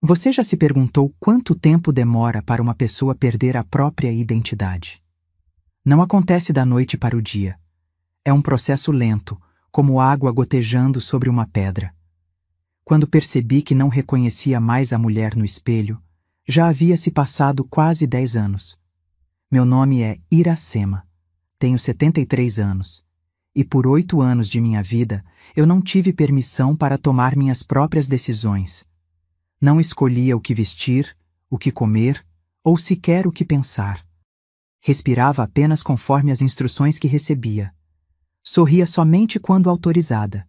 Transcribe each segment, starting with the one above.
Você já se perguntou quanto tempo demora para uma pessoa perder a própria identidade? Não acontece da noite para o dia. É um processo lento, como água gotejando sobre uma pedra. Quando percebi que não reconhecia mais a mulher no espelho, já havia se passado quase 10 anos. Meu nome é Iracema. Tenho 73 anos. E por 8 anos de minha vida, eu não tive permissão para tomar minhas próprias decisões. Não escolhia o que vestir, o que comer, ou sequer o que pensar. Respirava apenas conforme as instruções que recebia. Sorria somente quando autorizada.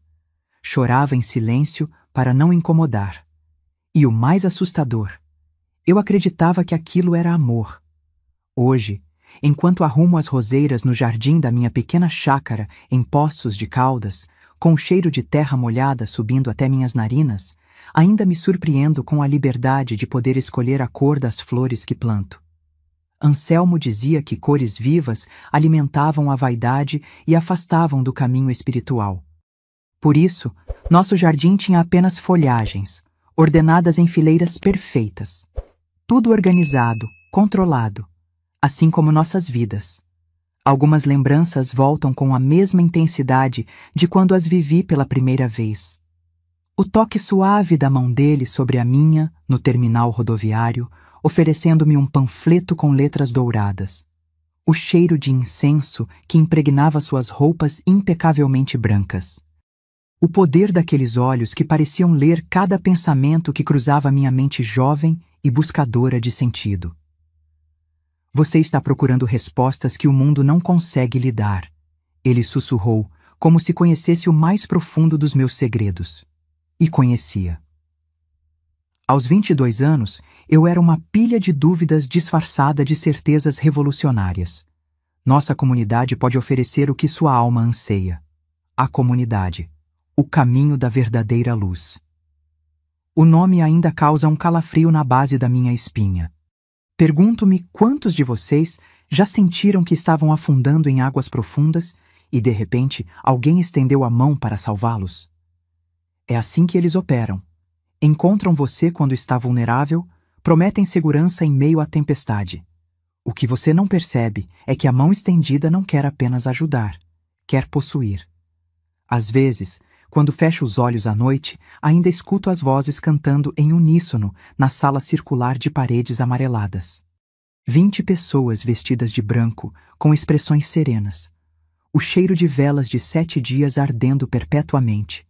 Chorava em silêncio para não incomodar. E o mais assustador, eu acreditava que aquilo era amor. Hoje, enquanto arrumo as roseiras no jardim da minha pequena chácara em Poços de Caldas, com o cheiro de terra molhada subindo até minhas narinas, ainda me surpreendo com a liberdade de poder escolher a cor das flores que planto. Anselmo dizia que cores vivas alimentavam a vaidade e afastavam do caminho espiritual. Por isso, nosso jardim tinha apenas folhagens, ordenadas em fileiras perfeitas. Tudo organizado, controlado, assim como nossas vidas. Algumas lembranças voltam com a mesma intensidade de quando as vivi pela primeira vez. O toque suave da mão dele sobre a minha, no terminal rodoviário, oferecendo-me um panfleto com letras douradas. O cheiro de incenso que impregnava suas roupas impecavelmente brancas. O poder daqueles olhos que pareciam ler cada pensamento que cruzava minha mente jovem e buscadora de sentido. Você está procurando respostas que o mundo não consegue lhe dar. Ele sussurrou, como se conhecesse o mais profundo dos meus segredos. E conhecia. Aos 22 anos, eu era uma pilha de dúvidas disfarçada de certezas revolucionárias. Nossa comunidade pode oferecer o que sua alma anseia. A comunidade. O caminho da verdadeira luz. O nome ainda causa um calafrio na base da minha espinha. Pergunto-me quantos de vocês já sentiram que estavam afundando em águas profundas e, de repente, alguém estendeu a mão para salvá-los? É assim que eles operam. Encontram você quando está vulnerável, prometem segurança em meio à tempestade. O que você não percebe é que a mão estendida não quer apenas ajudar, quer possuir. Às vezes, quando fecho os olhos à noite, ainda escuto as vozes cantando em uníssono na sala circular de paredes amareladas. 20 pessoas vestidas de branco, com expressões serenas. O cheiro de velas de 7 dias ardendo perpetuamente.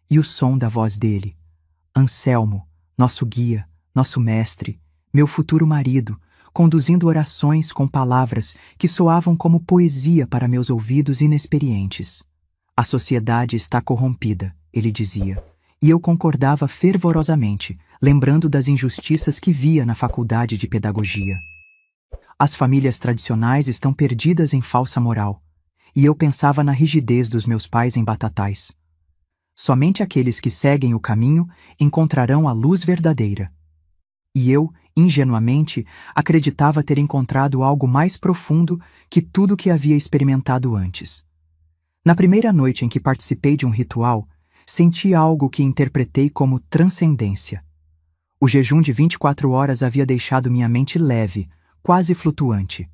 E o som da voz dele, Anselmo, nosso guia, nosso mestre, meu futuro marido, conduzindo orações com palavras que soavam como poesia para meus ouvidos inexperientes. A sociedade está corrompida, ele dizia, e eu concordava fervorosamente, lembrando das injustiças que via na faculdade de pedagogia. As famílias tradicionais estão perdidas em falsa moral, e eu pensava na rigidez dos meus pais em Batatais. Somente aqueles que seguem o caminho encontrarão a luz verdadeira. E eu, ingenuamente, acreditava ter encontrado algo mais profundo que tudo que havia experimentado antes. Na primeira noite em que participei de um ritual, senti algo que interpretei como transcendência. O jejum de 24 horas havia deixado minha mente leve, quase flutuante.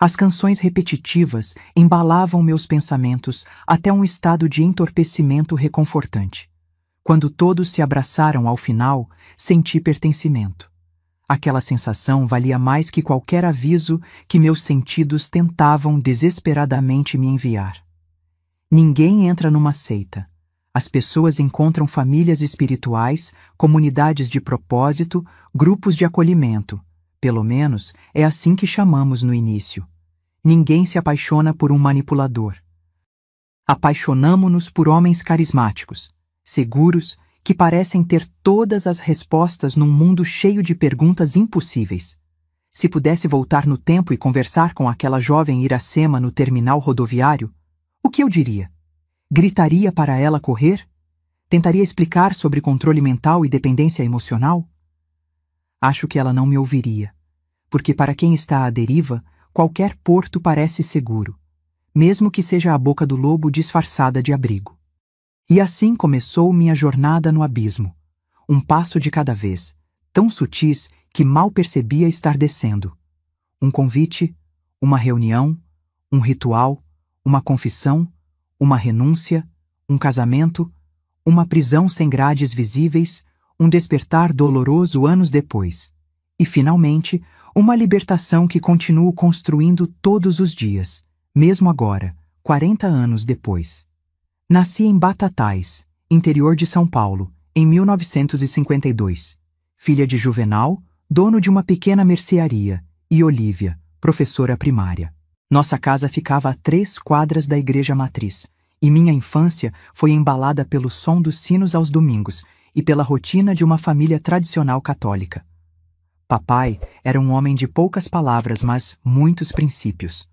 As canções repetitivas embalavam meus pensamentos até um estado de entorpecimento reconfortante. Quando todos se abraçaram ao final, senti pertencimento. Aquela sensação valia mais que qualquer aviso que meus sentidos tentavam desesperadamente me enviar. Ninguém entra numa seita. As pessoas encontram famílias espirituais, comunidades de propósito, grupos de acolhimento. Pelo menos, é assim que chamamos no início. Ninguém se apaixona por um manipulador. Apaixonamo-nos por homens carismáticos, seguros, que parecem ter todas as respostas num mundo cheio de perguntas impossíveis. Se pudesse voltar no tempo e conversar com aquela jovem Iracema no terminal rodoviário, o que eu diria? Gritaria para ela correr? Tentaria explicar sobre controle mental e dependência emocional? Acho que ela não me ouviria, porque para quem está à deriva, qualquer porto parece seguro, mesmo que seja a boca do lobo disfarçada de abrigo. E assim começou minha jornada no abismo, um passo de cada vez, tão sutis que mal percebia estar descendo. Um convite, uma reunião, um ritual, uma confissão, uma renúncia, um casamento, uma prisão sem grades visíveis, um despertar doloroso anos depois. E, finalmente, uma libertação que continuo construindo todos os dias, mesmo agora, 40 anos depois. Nasci em Batatais, interior de São Paulo, em 1952. Filha de Juvenal, dono de uma pequena mercearia, e Olívia, professora primária. Nossa casa ficava a 3 quadras da igreja matriz, e minha infância foi embalada pelo som dos sinos aos domingos e pela rotina de uma família tradicional católica. Papai era um homem de poucas palavras, mas muitos princípios.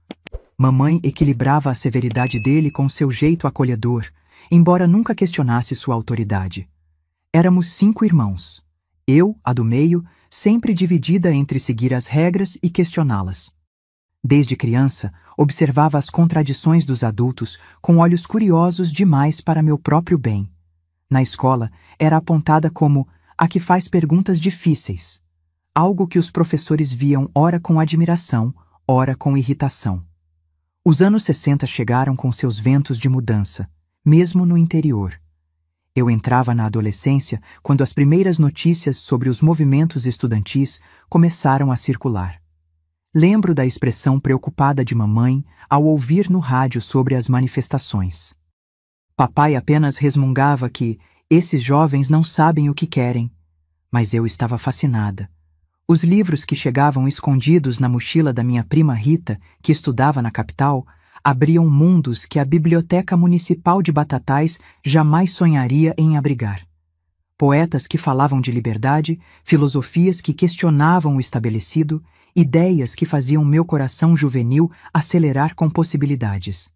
Mamãe equilibrava a severidade dele com seu jeito acolhedor, embora nunca questionasse sua autoridade. Éramos 5 irmãos. Eu, a do meio, sempre dividida entre seguir as regras e questioná-las. Desde criança, observava as contradições dos adultos com olhos curiosos demais para meu próprio bem. Na escola, era apontada como a que faz perguntas difíceis, algo que os professores viam ora com admiração, ora com irritação. Os anos 60 chegaram com seus ventos de mudança, mesmo no interior. Eu entrava na adolescência quando as primeiras notícias sobre os movimentos estudantis começaram a circular. Lembro da expressão preocupada de mamãe ao ouvir no rádio sobre as manifestações. Papai apenas resmungava que esses jovens não sabem o que querem, mas eu estava fascinada. Os livros que chegavam escondidos na mochila da minha prima Rita, que estudava na capital, abriam mundos que a Biblioteca Municipal de Batatais jamais sonharia em abrigar. Poetas que falavam de liberdade, filosofias que questionavam o estabelecido, ideias que faziam meu coração juvenil acelerar com possibilidades.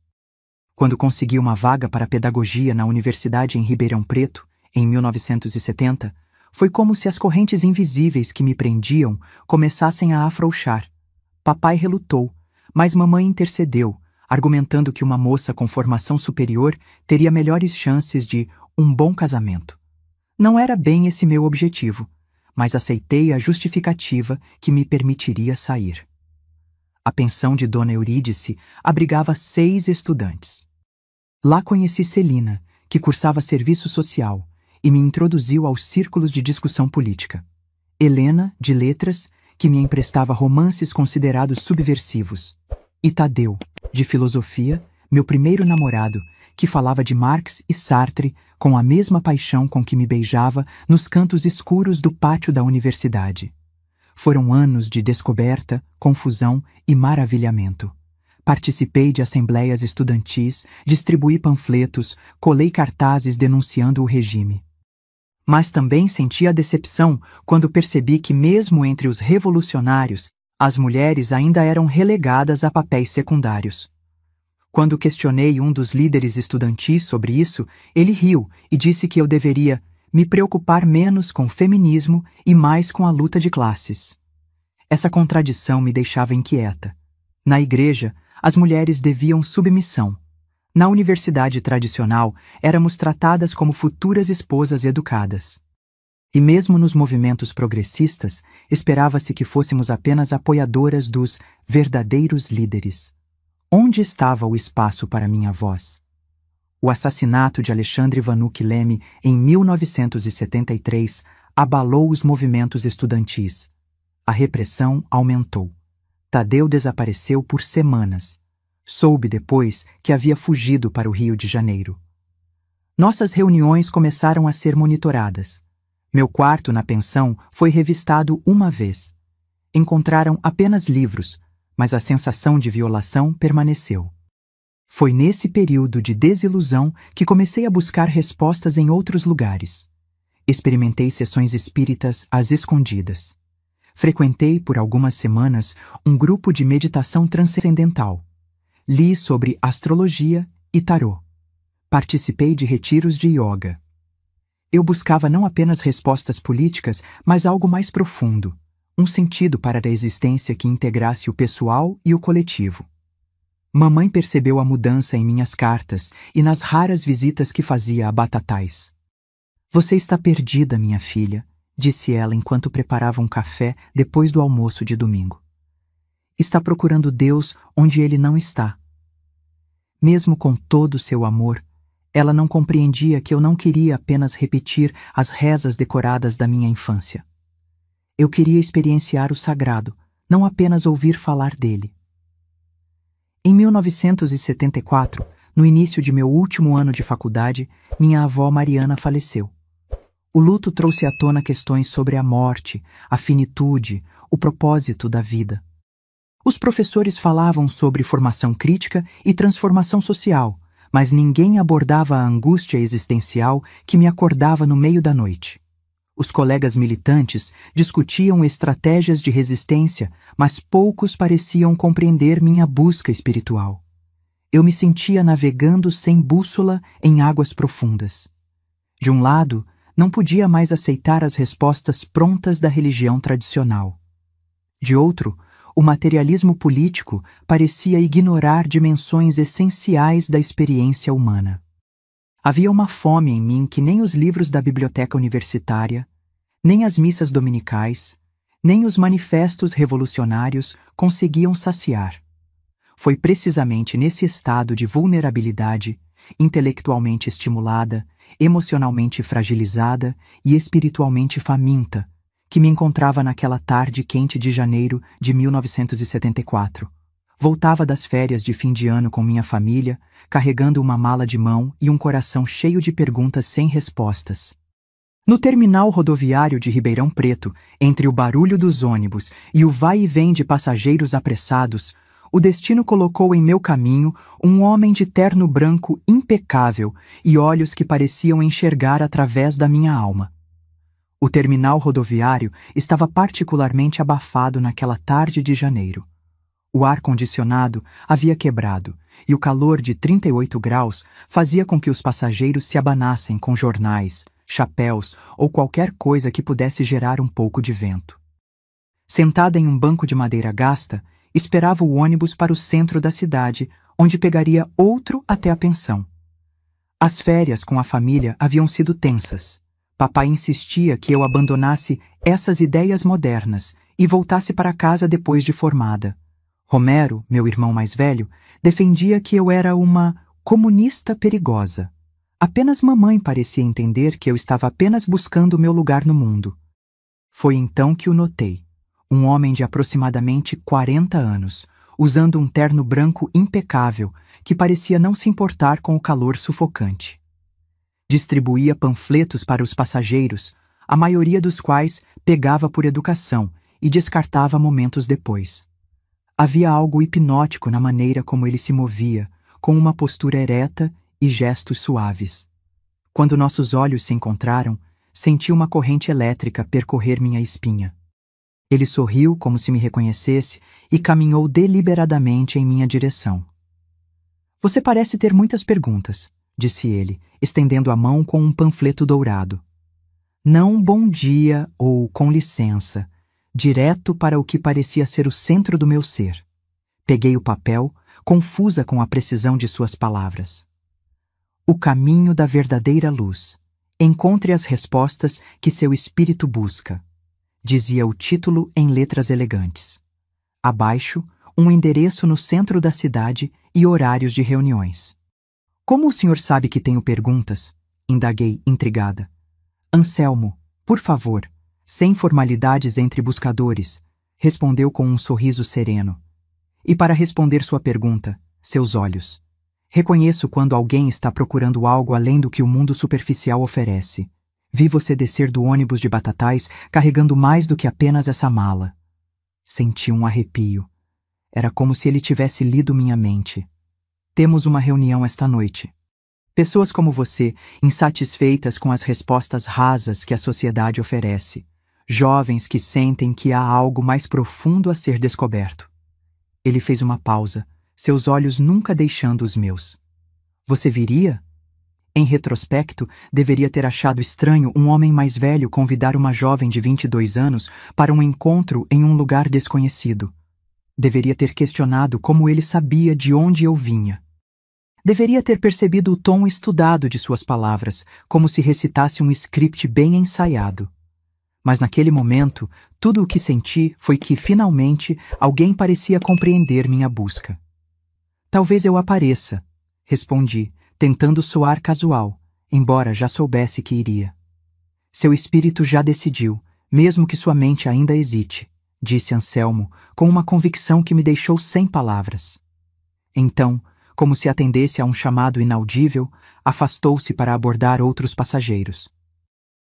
Quando consegui uma vaga para pedagogia na Universidade em Ribeirão Preto, em 1970, foi como se as correntes invisíveis que me prendiam começassem a afrouxar. Papai relutou, mas mamãe intercedeu, argumentando que uma moça com formação superior teria melhores chances de um bom casamento. Não era bem esse meu objetivo, mas aceitei a justificativa que me permitiria sair. A pensão de Dona Eurídice abrigava 6 estudantes. Lá conheci Celina, que cursava serviço social, e me introduziu aos círculos de discussão política. Helena, de letras, que me emprestava romances considerados subversivos. E Tadeu, de filosofia, meu primeiro namorado, que falava de Marx e Sartre com a mesma paixão com que me beijava nos cantos escuros do pátio da universidade. Foram anos de descoberta, confusão e maravilhamento. Participei de assembleias estudantis, distribuí panfletos, colei cartazes denunciando o regime. Mas também senti a decepção quando percebi que mesmo entre os revolucionários, as mulheres ainda eram relegadas a papéis secundários. Quando questionei um dos líderes estudantis sobre isso, ele riu e disse que eu deveria me preocupar menos com o feminismo e mais com a luta de classes. Essa contradição me deixava inquieta. Na igreja, as mulheres deviam submissão. Na universidade tradicional, éramos tratadas como futuras esposas educadas. E mesmo nos movimentos progressistas, esperava-se que fôssemos apenas apoiadoras dos verdadeiros líderes. Onde estava o espaço para minha voz? O assassinato de Alexandre Vanucci Leme em 1973 abalou os movimentos estudantis. A repressão aumentou. Tadeu desapareceu por semanas. Soube depois que havia fugido para o Rio de Janeiro. Nossas reuniões começaram a ser monitoradas. Meu quarto na pensão foi revistado uma vez. Encontraram apenas livros, mas a sensação de violação permaneceu. Foi nesse período de desilusão que comecei a buscar respostas em outros lugares. Experimentei sessões espíritas às escondidas. Frequentei por algumas semanas um grupo de meditação transcendental. Li sobre astrologia e tarô. Participei de retiros de yoga. Eu buscava não apenas respostas políticas, mas algo mais profundo. Um sentido para a existência que integrasse o pessoal e o coletivo. Mamãe percebeu a mudança em minhas cartas e nas raras visitas que fazia a Batatais. Você está perdida, minha filha, disse ela enquanto preparava um café depois do almoço de domingo. Está procurando Deus onde ele não está. Mesmo com todo o seu amor, ela não compreendia que eu não queria apenas repetir as rezas decoradas da minha infância. Eu queria experienciar o sagrado, não apenas ouvir falar dele. Em 1974, no início de meu último ano de faculdade, minha avó Mariana faleceu. O luto trouxe à tona questões sobre a morte, a finitude, o propósito da vida. Os professores falavam sobre formação crítica e transformação social, mas ninguém abordava a angústia existencial que me acordava no meio da noite. Os colegas militantes discutiam estratégias de resistência, mas poucos pareciam compreender minha busca espiritual. Eu me sentia navegando sem bússola em águas profundas. De um lado, não podia mais aceitar as respostas prontas da religião tradicional. De outro, o materialismo político parecia ignorar dimensões essenciais da experiência humana. Havia uma fome em mim que nem os livros da biblioteca universitária, nem as missas dominicais, nem os manifestos revolucionários conseguiam saciar. Foi precisamente nesse estado de vulnerabilidade, intelectualmente estimulada, emocionalmente fragilizada e espiritualmente faminta, que me encontrava naquela tarde quente de janeiro de 1974. Voltava das férias de fim de ano com minha família, carregando uma mala de mão e um coração cheio de perguntas sem respostas. No terminal rodoviário de Ribeirão Preto, entre o barulho dos ônibus e o vai e vem de passageiros apressados, o destino colocou em meu caminho um homem de terno branco impecável e olhos que pareciam enxergar através da minha alma. O terminal rodoviário estava particularmente abafado naquela tarde de janeiro. O ar-condicionado havia quebrado e o calor de 38 graus fazia com que os passageiros se abanassem com jornais, chapéus ou qualquer coisa que pudesse gerar um pouco de vento. Sentada em um banco de madeira gasta, esperava o ônibus para o centro da cidade, onde pegaria outro até a pensão. As férias com a família haviam sido tensas. Papai insistia que eu abandonasse essas ideias modernas e voltasse para casa depois de formada. Romero, meu irmão mais velho, defendia que eu era uma comunista perigosa. Apenas mamãe parecia entender que eu estava apenas buscando meu lugar no mundo. Foi então que o notei. Um homem de aproximadamente 40 anos, usando um terno branco impecável, que parecia não se importar com o calor sufocante. Distribuía panfletos para os passageiros, a maioria dos quais pegava por educação e descartava momentos depois. Havia algo hipnótico na maneira como ele se movia, com uma postura ereta e gestos suaves. Quando nossos olhos se encontraram, senti uma corrente elétrica percorrer minha espinha. Ele sorriu como se me reconhecesse e caminhou deliberadamente em minha direção. Você parece ter muitas perguntas, disse ele, estendendo a mão com um panfleto dourado. Não bom dia ou com licença, direto para o que parecia ser o centro do meu ser. Peguei o papel, confusa com a precisão de suas palavras. O caminho da verdadeira luz. Encontre as respostas que seu espírito busca. Dizia o título em letras elegantes. Abaixo, um endereço no centro da cidade e horários de reuniões. Como o senhor sabe que tenho perguntas? Indaguei, intrigada. Anselmo, por favor, sem formalidades entre buscadores, respondeu com um sorriso sereno. E para responder sua pergunta, seus olhos. Reconheço quando alguém está procurando algo além do que o mundo superficial oferece. Vi você descer do ônibus de Batatais carregando mais do que apenas essa mala. Senti um arrepio. Era como se ele tivesse lido minha mente. Temos uma reunião esta noite. Pessoas como você, insatisfeitas com as respostas rasas que a sociedade oferece. Jovens que sentem que há algo mais profundo a ser descoberto. Ele fez uma pausa, seus olhos nunca deixando os meus. Você viria? Em retrospecto, deveria ter achado estranho um homem mais velho convidar uma jovem de 22 anos para um encontro em um lugar desconhecido. Deveria ter questionado como ele sabia de onde eu vinha. Deveria ter percebido o tom estudado de suas palavras, como se recitasse um script bem ensaiado. Mas naquele momento, tudo o que senti foi que, finalmente, alguém parecia compreender minha busca. Talvez eu apareça, respondi, tentando soar casual, embora já soubesse que iria. Seu espírito já decidiu, mesmo que sua mente ainda hesite, disse Anselmo, com uma convicção que me deixou sem palavras. Então, como se atendesse a um chamado inaudível, afastou-se para abordar outros passageiros.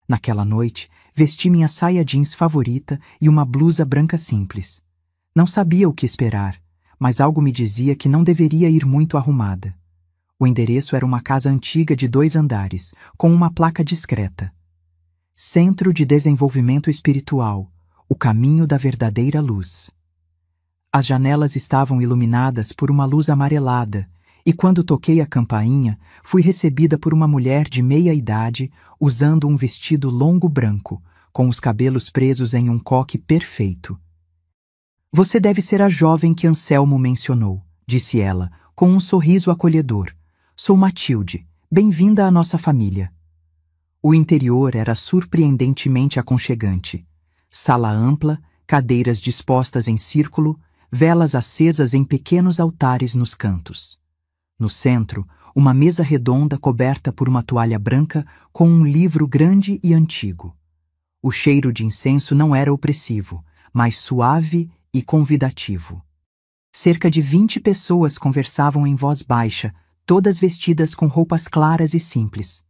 Naquela noite, vesti minha saia jeans favorita e uma blusa branca simples. Não sabia o que esperar, mas algo me dizia que não deveria ir muito arrumada. O endereço era uma casa antiga de 2 andares, com uma placa discreta. Centro de Desenvolvimento Espiritual, o caminho da verdadeira luz. As janelas estavam iluminadas por uma luz amarelada, e quando toquei a campainha, fui recebida por uma mulher de meia idade, usando um vestido longo branco, com os cabelos presos em um coque perfeito. Você deve ser a jovem que Anselmo mencionou, disse ela, com um sorriso acolhedor. Sou Matilde, bem-vinda à nossa família. O interior era surpreendentemente aconchegante. Sala ampla, cadeiras dispostas em círculo, velas acesas em pequenos altares nos cantos. No centro, uma mesa redonda coberta por uma toalha branca com um livro grande e antigo. O cheiro de incenso não era opressivo, mas suave e convidativo. Cerca de 20 pessoas conversavam em voz baixa, todas vestidas com roupas claras e simples.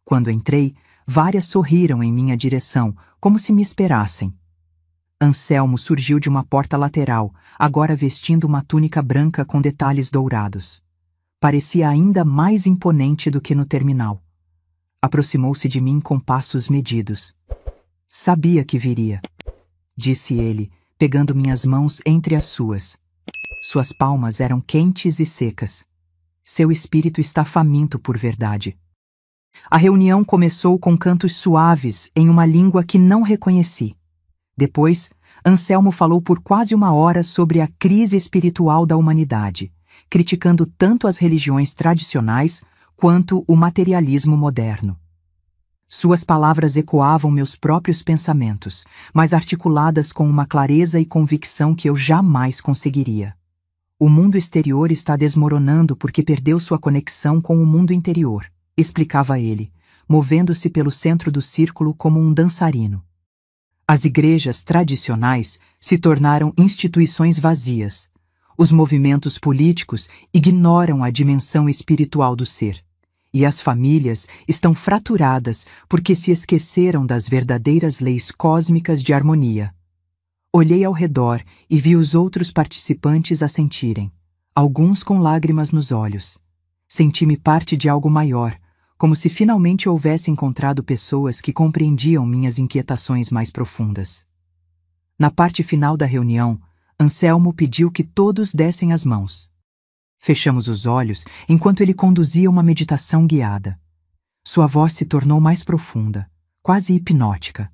Quando entrei, várias sorriram em minha direção, como se me esperassem. Anselmo surgiu de uma porta lateral, agora vestindo uma túnica branca com detalhes dourados. Parecia ainda mais imponente do que no terminal. Aproximou-se de mim com passos medidos. Sabia que viria, disse ele, pegando minhas mãos entre as suas. Suas palmas eram quentes e secas. Seu espírito está faminto por verdade. A reunião começou com cantos suaves em uma língua que não reconheci. Depois, Anselmo falou por quase 1 hora sobre a crise espiritual da humanidade, criticando tanto as religiões tradicionais quanto o materialismo moderno. Suas palavras ecoavam meus próprios pensamentos, mas articuladas com uma clareza e convicção que eu jamais conseguiria. O mundo exterior está desmoronando porque perdeu sua conexão com o mundo interior, explicava ele, movendo-se pelo centro do círculo como um dançarino. As igrejas tradicionais se tornaram instituições vazias. Os movimentos políticos ignoram a dimensão espiritual do ser. E as famílias estão fraturadas porque se esqueceram das verdadeiras leis cósmicas de harmonia. Olhei ao redor e vi os outros participantes assentirem, alguns com lágrimas nos olhos. Senti-me parte de algo maior, como se finalmente houvesse encontrado pessoas que compreendiam minhas inquietações mais profundas. Na parte final da reunião, Anselmo pediu que todos dessem as mãos. Fechamos os olhos enquanto ele conduzia uma meditação guiada. Sua voz se tornou mais profunda, quase hipnótica.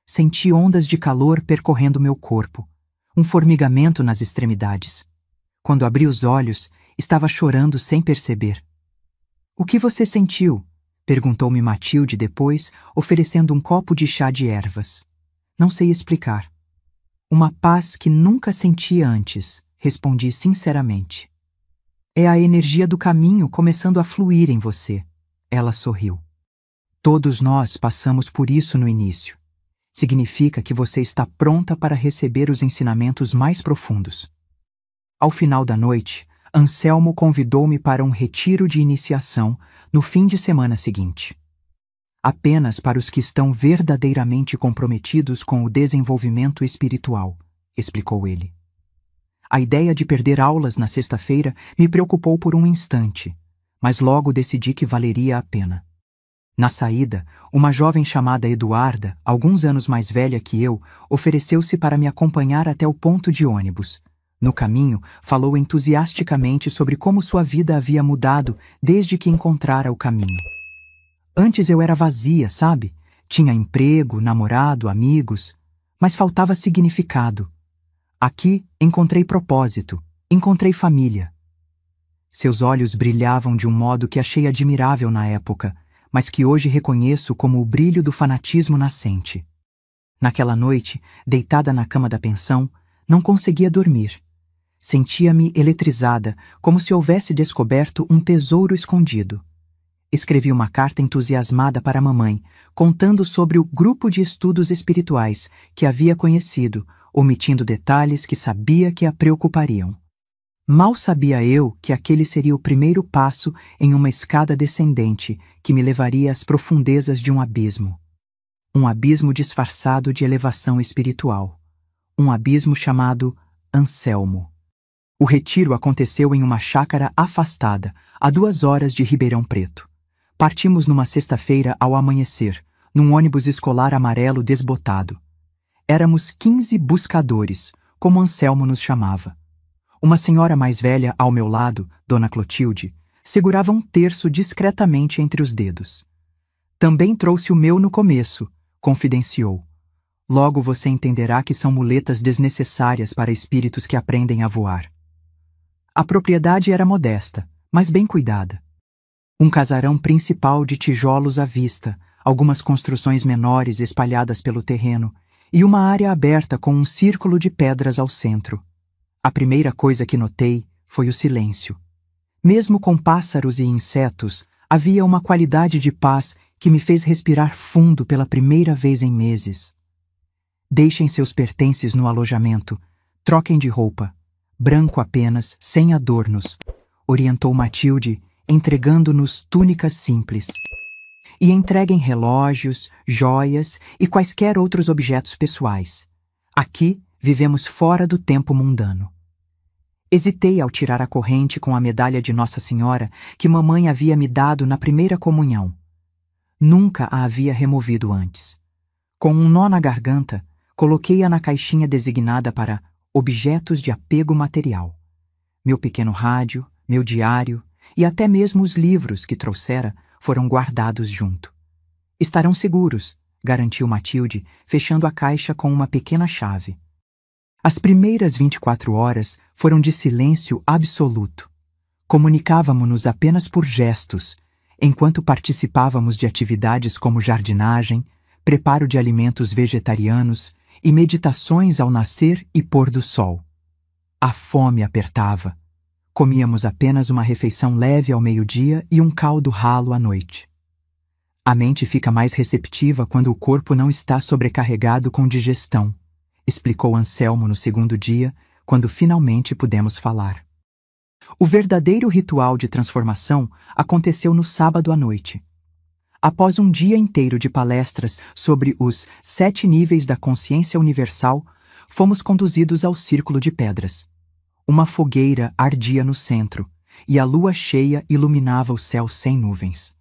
Senti ondas de calor percorrendo meu corpo, um formigamento nas extremidades. Quando abri os olhos, estava chorando sem perceber. "O que você sentiu?" perguntou-me Matilde depois, oferecendo um copo de chá de ervas. "Não sei explicar." "Uma paz que nunca senti antes", respondi sinceramente. "É a energia do caminho começando a fluir em você." Ela sorriu. "Todos nós passamos por isso no início. Significa que você está pronta para receber os ensinamentos mais profundos." Ao final da noite, Anselmo convidou-me para um retiro de iniciação no fim de semana seguinte. "Apenas para os que estão verdadeiramente comprometidos com o desenvolvimento espiritual", explicou ele. A ideia de perder aulas na sexta-feira me preocupou por um instante, mas logo decidi que valeria a pena. Na saída, uma jovem chamada Eduarda, alguns anos mais velha que eu, ofereceu-se para me acompanhar até o ponto de ônibus. No caminho, falou entusiasticamente sobre como sua vida havia mudado desde que encontrara o caminho. "Antes eu era vazia, sabe? Tinha emprego, namorado, amigos, mas faltava significado. Aqui encontrei propósito, encontrei família." Seus olhos brilhavam de um modo que achei admirável na época, mas que hoje reconheço como o brilho do fanatismo nascente. Naquela noite, deitada na cama da pensão, não conseguia dormir. Sentia-me eletrizada, como se houvesse descoberto um tesouro escondido. Escrevi uma carta entusiasmada para a mamãe, contando sobre o grupo de estudos espirituais que havia conhecido, omitindo detalhes que sabia que a preocupariam. Mal sabia eu que aquele seria o primeiro passo em uma escada descendente que me levaria às profundezas de um abismo. Um abismo disfarçado de elevação espiritual. Um abismo chamado Anselmo. O retiro aconteceu em uma chácara afastada, a 2 horas de Ribeirão Preto. Partimos numa sexta-feira ao amanhecer, num ônibus escolar amarelo desbotado. Éramos 15 buscadores, como Anselmo nos chamava. Uma senhora mais velha ao meu lado, Dona Clotilde, segurava um terço discretamente entre os dedos. Também trouxe o meu no começo, confidenciou. Logo você entenderá que são muletas desnecessárias para espíritos que aprendem a voar. A propriedade era modesta, mas bem cuidada. Um casarão principal de tijolos à vista, algumas construções menores espalhadas pelo terreno e uma área aberta com um círculo de pedras ao centro. A primeira coisa que notei foi o silêncio. Mesmo com pássaros e insetos, havia uma qualidade de paz que me fez respirar fundo pela primeira vez em meses. Deixem seus pertences no alojamento, troquem de roupa, branco apenas, sem adornos, orientou Matilde, entregando-nos túnicas simples. E entreguem relógios, joias e quaisquer outros objetos pessoais. Aqui vivemos fora do tempo mundano. Hesitei ao tirar a corrente com a medalha de Nossa Senhora que mamãe havia me dado na primeira comunhão. Nunca a havia removido antes. Com um nó na garganta, coloquei-a na caixinha designada para objetos de apego material. Meu pequeno rádio, meu diário e até mesmo os livros que trouxera foram guardados junto. Estarão seguros, garantiu Matilde, fechando a caixa com uma pequena chave. As primeiras 24 horas foram de silêncio absoluto. Comunicávamos-nos apenas por gestos, enquanto participávamos de atividades como jardinagem, preparo de alimentos vegetarianos e meditações ao nascer e pôr do sol. A fome apertava. Comíamos apenas uma refeição leve ao meio-dia e um caldo ralo à noite. A mente fica mais receptiva quando o corpo não está sobrecarregado com digestão, explicou Anselmo no segundo dia, quando finalmente pudemos falar. O verdadeiro ritual de transformação aconteceu no sábado à noite. Após um dia inteiro de palestras sobre os 7 níveis da consciência universal, fomos conduzidos ao Círculo de Pedras. Uma fogueira ardia no centro, e a lua cheia iluminava o céu sem nuvens.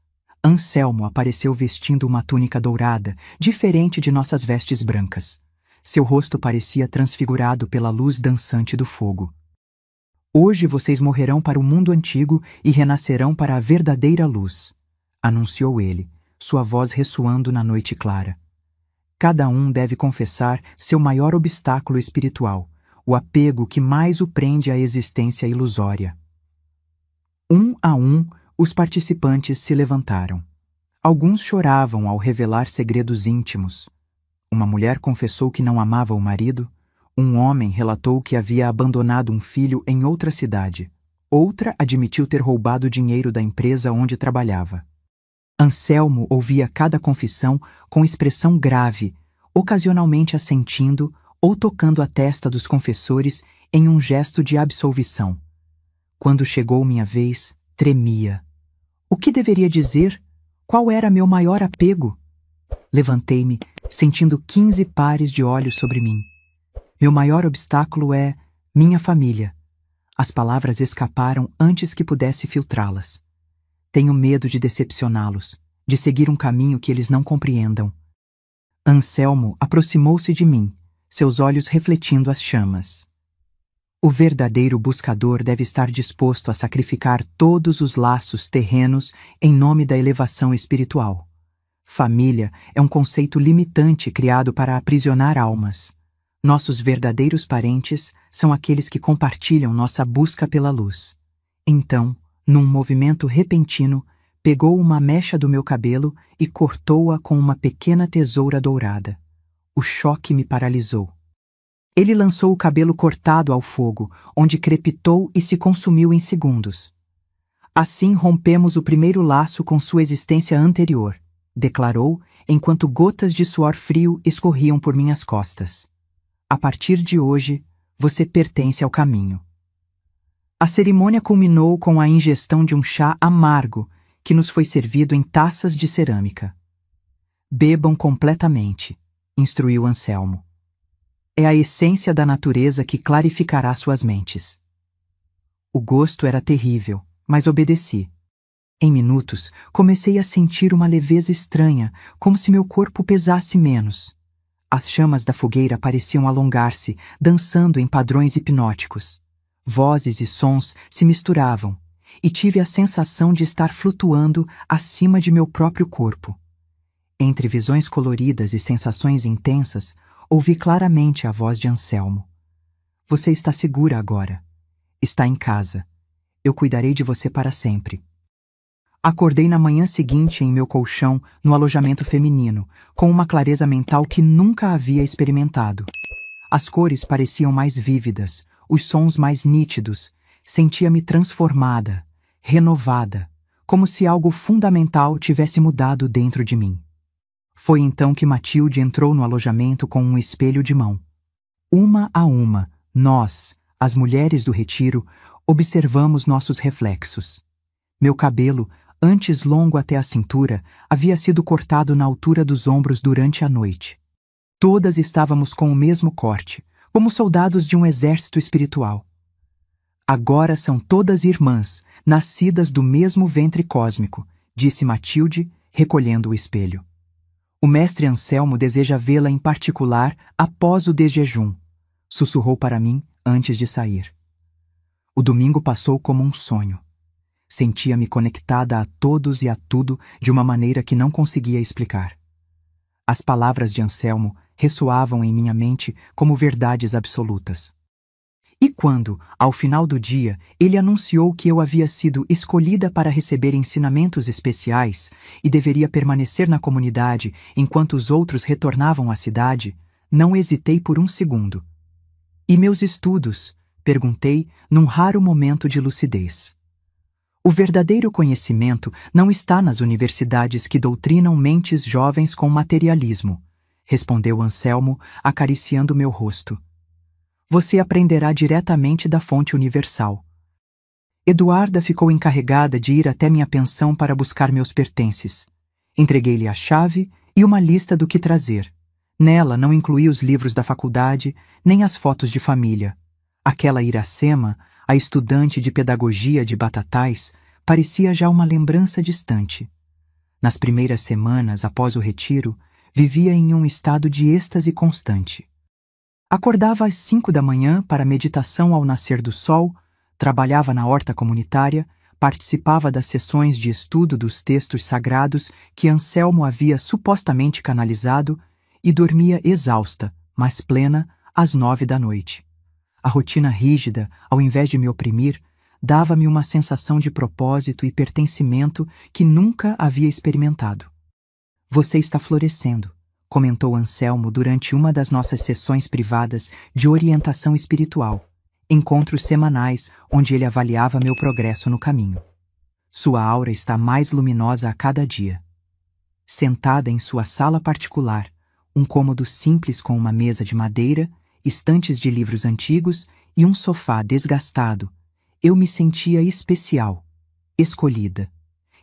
Anselmo apareceu vestindo uma túnica dourada, diferente de nossas vestes brancas. Seu rosto parecia transfigurado pela luz dançante do fogo. Hoje vocês morrerão para o mundo antigo e renascerão para a verdadeira luz, anunciou ele, sua voz ressoando na noite clara. Cada um deve confessar seu maior obstáculo espiritual, o apego que mais o prende à existência ilusória. Um a um, os participantes se levantaram. Alguns choravam ao revelar segredos íntimos. Uma mulher confessou que não amava o marido. Um homem relatou que havia abandonado um filho em outra cidade. Outra admitiu ter roubado o dinheiro da empresa onde trabalhava. Anselmo ouvia cada confissão com expressão grave, ocasionalmente assentindo ou tocando a testa dos confessores em um gesto de absolvição. Quando chegou minha vez, tremia. O que deveria dizer? Qual era meu maior apego? Levantei-me, sentindo 15 pares de olhos sobre mim. Meu maior obstáculo é minha família. As palavras escaparam antes que pudesse filtrá-las. Tenho medo de decepcioná-los, de seguir um caminho que eles não compreendam. Anselmo aproximou-se de mim, seus olhos refletindo as chamas. O verdadeiro buscador deve estar disposto a sacrificar todos os laços terrenos em nome da elevação espiritual. Família é um conceito limitante criado para aprisionar almas. Nossos verdadeiros parentes são aqueles que compartilham nossa busca pela luz. Então, num movimento repentino, pegou uma mecha do meu cabelo e cortou-a com uma pequena tesoura dourada. O choque me paralisou. Ele lançou o cabelo cortado ao fogo, onde crepitou e se consumiu em segundos. Assim rompemos o primeiro laço com sua existência anterior, declarou, enquanto gotas de suor frio escorriam por minhas costas. A partir de hoje, você pertence ao caminho. A cerimônia culminou com a ingestão de um chá amargo que nos foi servido em taças de cerâmica. Bebam completamente, instruiu Anselmo. É a essência da natureza que clarificará suas mentes. O gosto era terrível, mas obedeci. Em minutos, comecei a sentir uma leveza estranha, como se meu corpo pesasse menos. As chamas da fogueira pareciam alongar-se, dançando em padrões hipnóticos. Vozes e sons se misturavam, e tive a sensação de estar flutuando acima de meu próprio corpo. Entre visões coloridas e sensações intensas, ouvi claramente a voz de Anselmo. Você está segura agora. Está em casa. Eu cuidarei de você para sempre. Acordei na manhã seguinte em meu colchão, no alojamento feminino, com uma clareza mental que nunca havia experimentado. As cores pareciam mais vívidas, os sons mais nítidos. Sentia-me transformada, renovada, como se algo fundamental tivesse mudado dentro de mim. Foi então que Matilde entrou no alojamento com um espelho de mão. Uma a uma, nós, as mulheres do retiro, observamos nossos reflexos. Meu cabelo, antes longo até a cintura, havia sido cortado na altura dos ombros durante a noite. Todas estávamos com o mesmo corte, como soldados de um exército espiritual. Agora são todas irmãs, nascidas do mesmo ventre cósmico, disse Matilde, recolhendo o espelho. O mestre Anselmo deseja vê-la em particular após o desjejum, sussurrou para mim antes de sair. O domingo passou como um sonho. Sentia-me conectada a todos e a tudo de uma maneira que não conseguia explicar. As palavras de Anselmo ressoavam em minha mente como verdades absolutas. E quando, ao final do dia, ele anunciou que eu havia sido escolhida para receber ensinamentos especiais e deveria permanecer na comunidade enquanto os outros retornavam à cidade, não hesitei por um segundo. E meus estudos? Perguntei, num raro momento de lucidez. O verdadeiro conhecimento não está nas universidades que doutrinam mentes jovens com materialismo, respondeu Anselmo, acariciando meu rosto. Você aprenderá diretamente da fonte universal. Eduarda ficou encarregada de ir até minha pensão para buscar meus pertences. Entreguei-lhe a chave e uma lista do que trazer. Nela não incluí os livros da faculdade, nem as fotos de família. Aquela Iracema, a estudante de pedagogia de Batatais, parecia já uma lembrança distante. Nas primeiras semanas após o retiro, vivia em um estado de êxtase constante. Acordava às 5 da manhã para meditação ao nascer do sol, trabalhava na horta comunitária, participava das sessões de estudo dos textos sagrados que Anselmo havia supostamente canalizado e dormia exausta, mas plena, às 9 da noite. A rotina rígida, ao invés de me oprimir, dava-me uma sensação de propósito e pertencimento que nunca havia experimentado. Você está florescendo, comentou Anselmo durante uma das nossas sessões privadas de orientação espiritual, encontros semanais onde ele avaliava meu progresso no caminho. Sua aura está mais luminosa a cada dia. Sentada em sua sala particular, um cômodo simples com uma mesa de madeira, estantes de livros antigos e um sofá desgastado, eu me sentia especial, escolhida.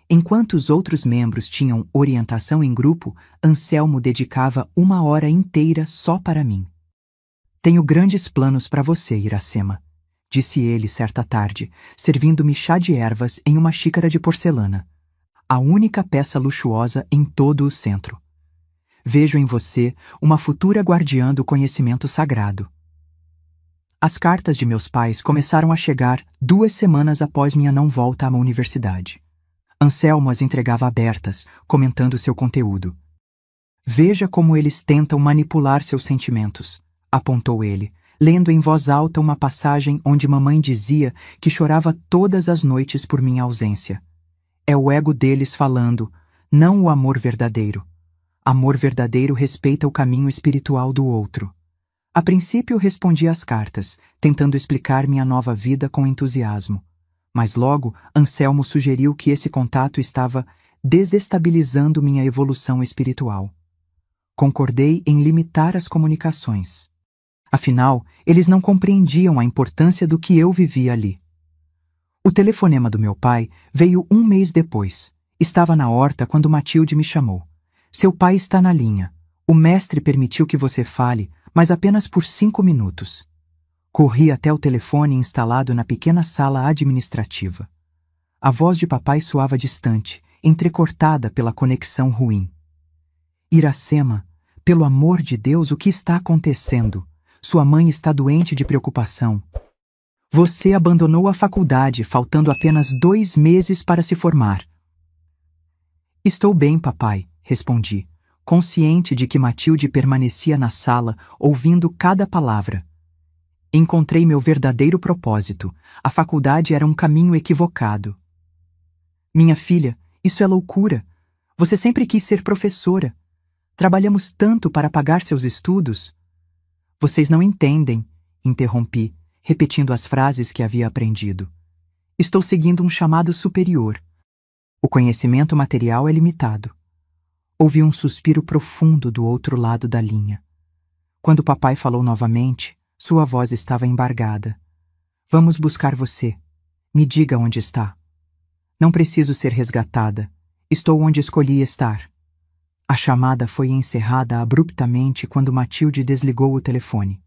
Enquanto os outros membros tinham orientação em grupo, Anselmo dedicava 1 hora inteira só para mim. Tenho grandes planos para você, Iracema, disse ele certa tarde, servindo-me chá de ervas em uma xícara de porcelana, a única peça luxuosa em todo o centro. Vejo em você uma futura guardiã do conhecimento sagrado. As cartas de meus pais começaram a chegar 2 semanas após minha não volta à universidade. Anselmo as entregava abertas, comentando seu conteúdo. Veja como eles tentam manipular seus sentimentos, apontou ele, lendo em voz alta uma passagem onde mamãe dizia que chorava todas as noites por minha ausência. É o ego deles falando, não o amor verdadeiro. Amor verdadeiro respeita o caminho espiritual do outro. A princípio respondi às cartas, tentando explicar minha nova vida com entusiasmo. Mas logo, Anselmo sugeriu que esse contato estava desestabilizando minha evolução espiritual. Concordei em limitar as comunicações. Afinal, eles não compreendiam a importância do que eu vivia ali. O telefonema do meu pai veio 1 mês depois. Estava na horta quando Matilde me chamou. Seu pai está na linha. O mestre permitiu que você fale, mas apenas por 5 minutos. Corri até o telefone instalado na pequena sala administrativa. A voz de papai soava distante, entrecortada pela conexão ruim. Iracema, pelo amor de Deus, o que está acontecendo? Sua mãe está doente de preocupação. Você abandonou a faculdade, faltando apenas 2 meses para se formar. Estou bem, papai, respondi, consciente de que Matilde permanecia na sala, ouvindo cada palavra. Encontrei meu verdadeiro propósito. A faculdade era um caminho equivocado. Minha filha, isso é loucura. Você sempre quis ser professora. Trabalhamos tanto para pagar seus estudos. Vocês não entendem, interrompi, repetindo as frases que havia aprendido. Estou seguindo um chamado superior. O conhecimento material é limitado. Ouvi um suspiro profundo do outro lado da linha. Quando papai falou novamente, sua voz estava embargada. Vamos buscar você. Me diga onde está. Não preciso ser resgatada. Estou onde escolhi estar. A chamada foi encerrada abruptamente quando Matilde desligou o telefone.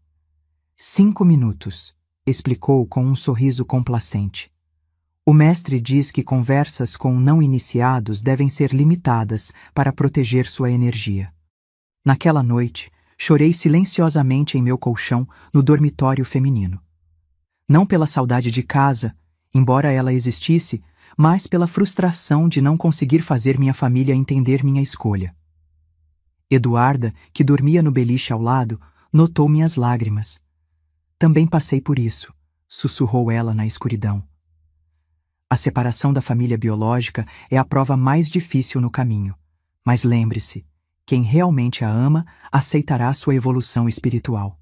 5 minutos, explicou com um sorriso complacente. O mestre diz que conversas com não iniciados devem ser limitadas para proteger sua energia. Naquela noite, chorei silenciosamente em meu colchão no dormitório feminino. Não pela saudade de casa, embora ela existisse, mas pela frustração de não conseguir fazer minha família entender minha escolha. Eduarda, que dormia no beliche ao lado, notou minhas lágrimas. Também passei por isso, sussurrou ela na escuridão. A separação da família biológica é a prova mais difícil no caminho, mas lembre-se, quem realmente a ama aceitará sua evolução espiritual.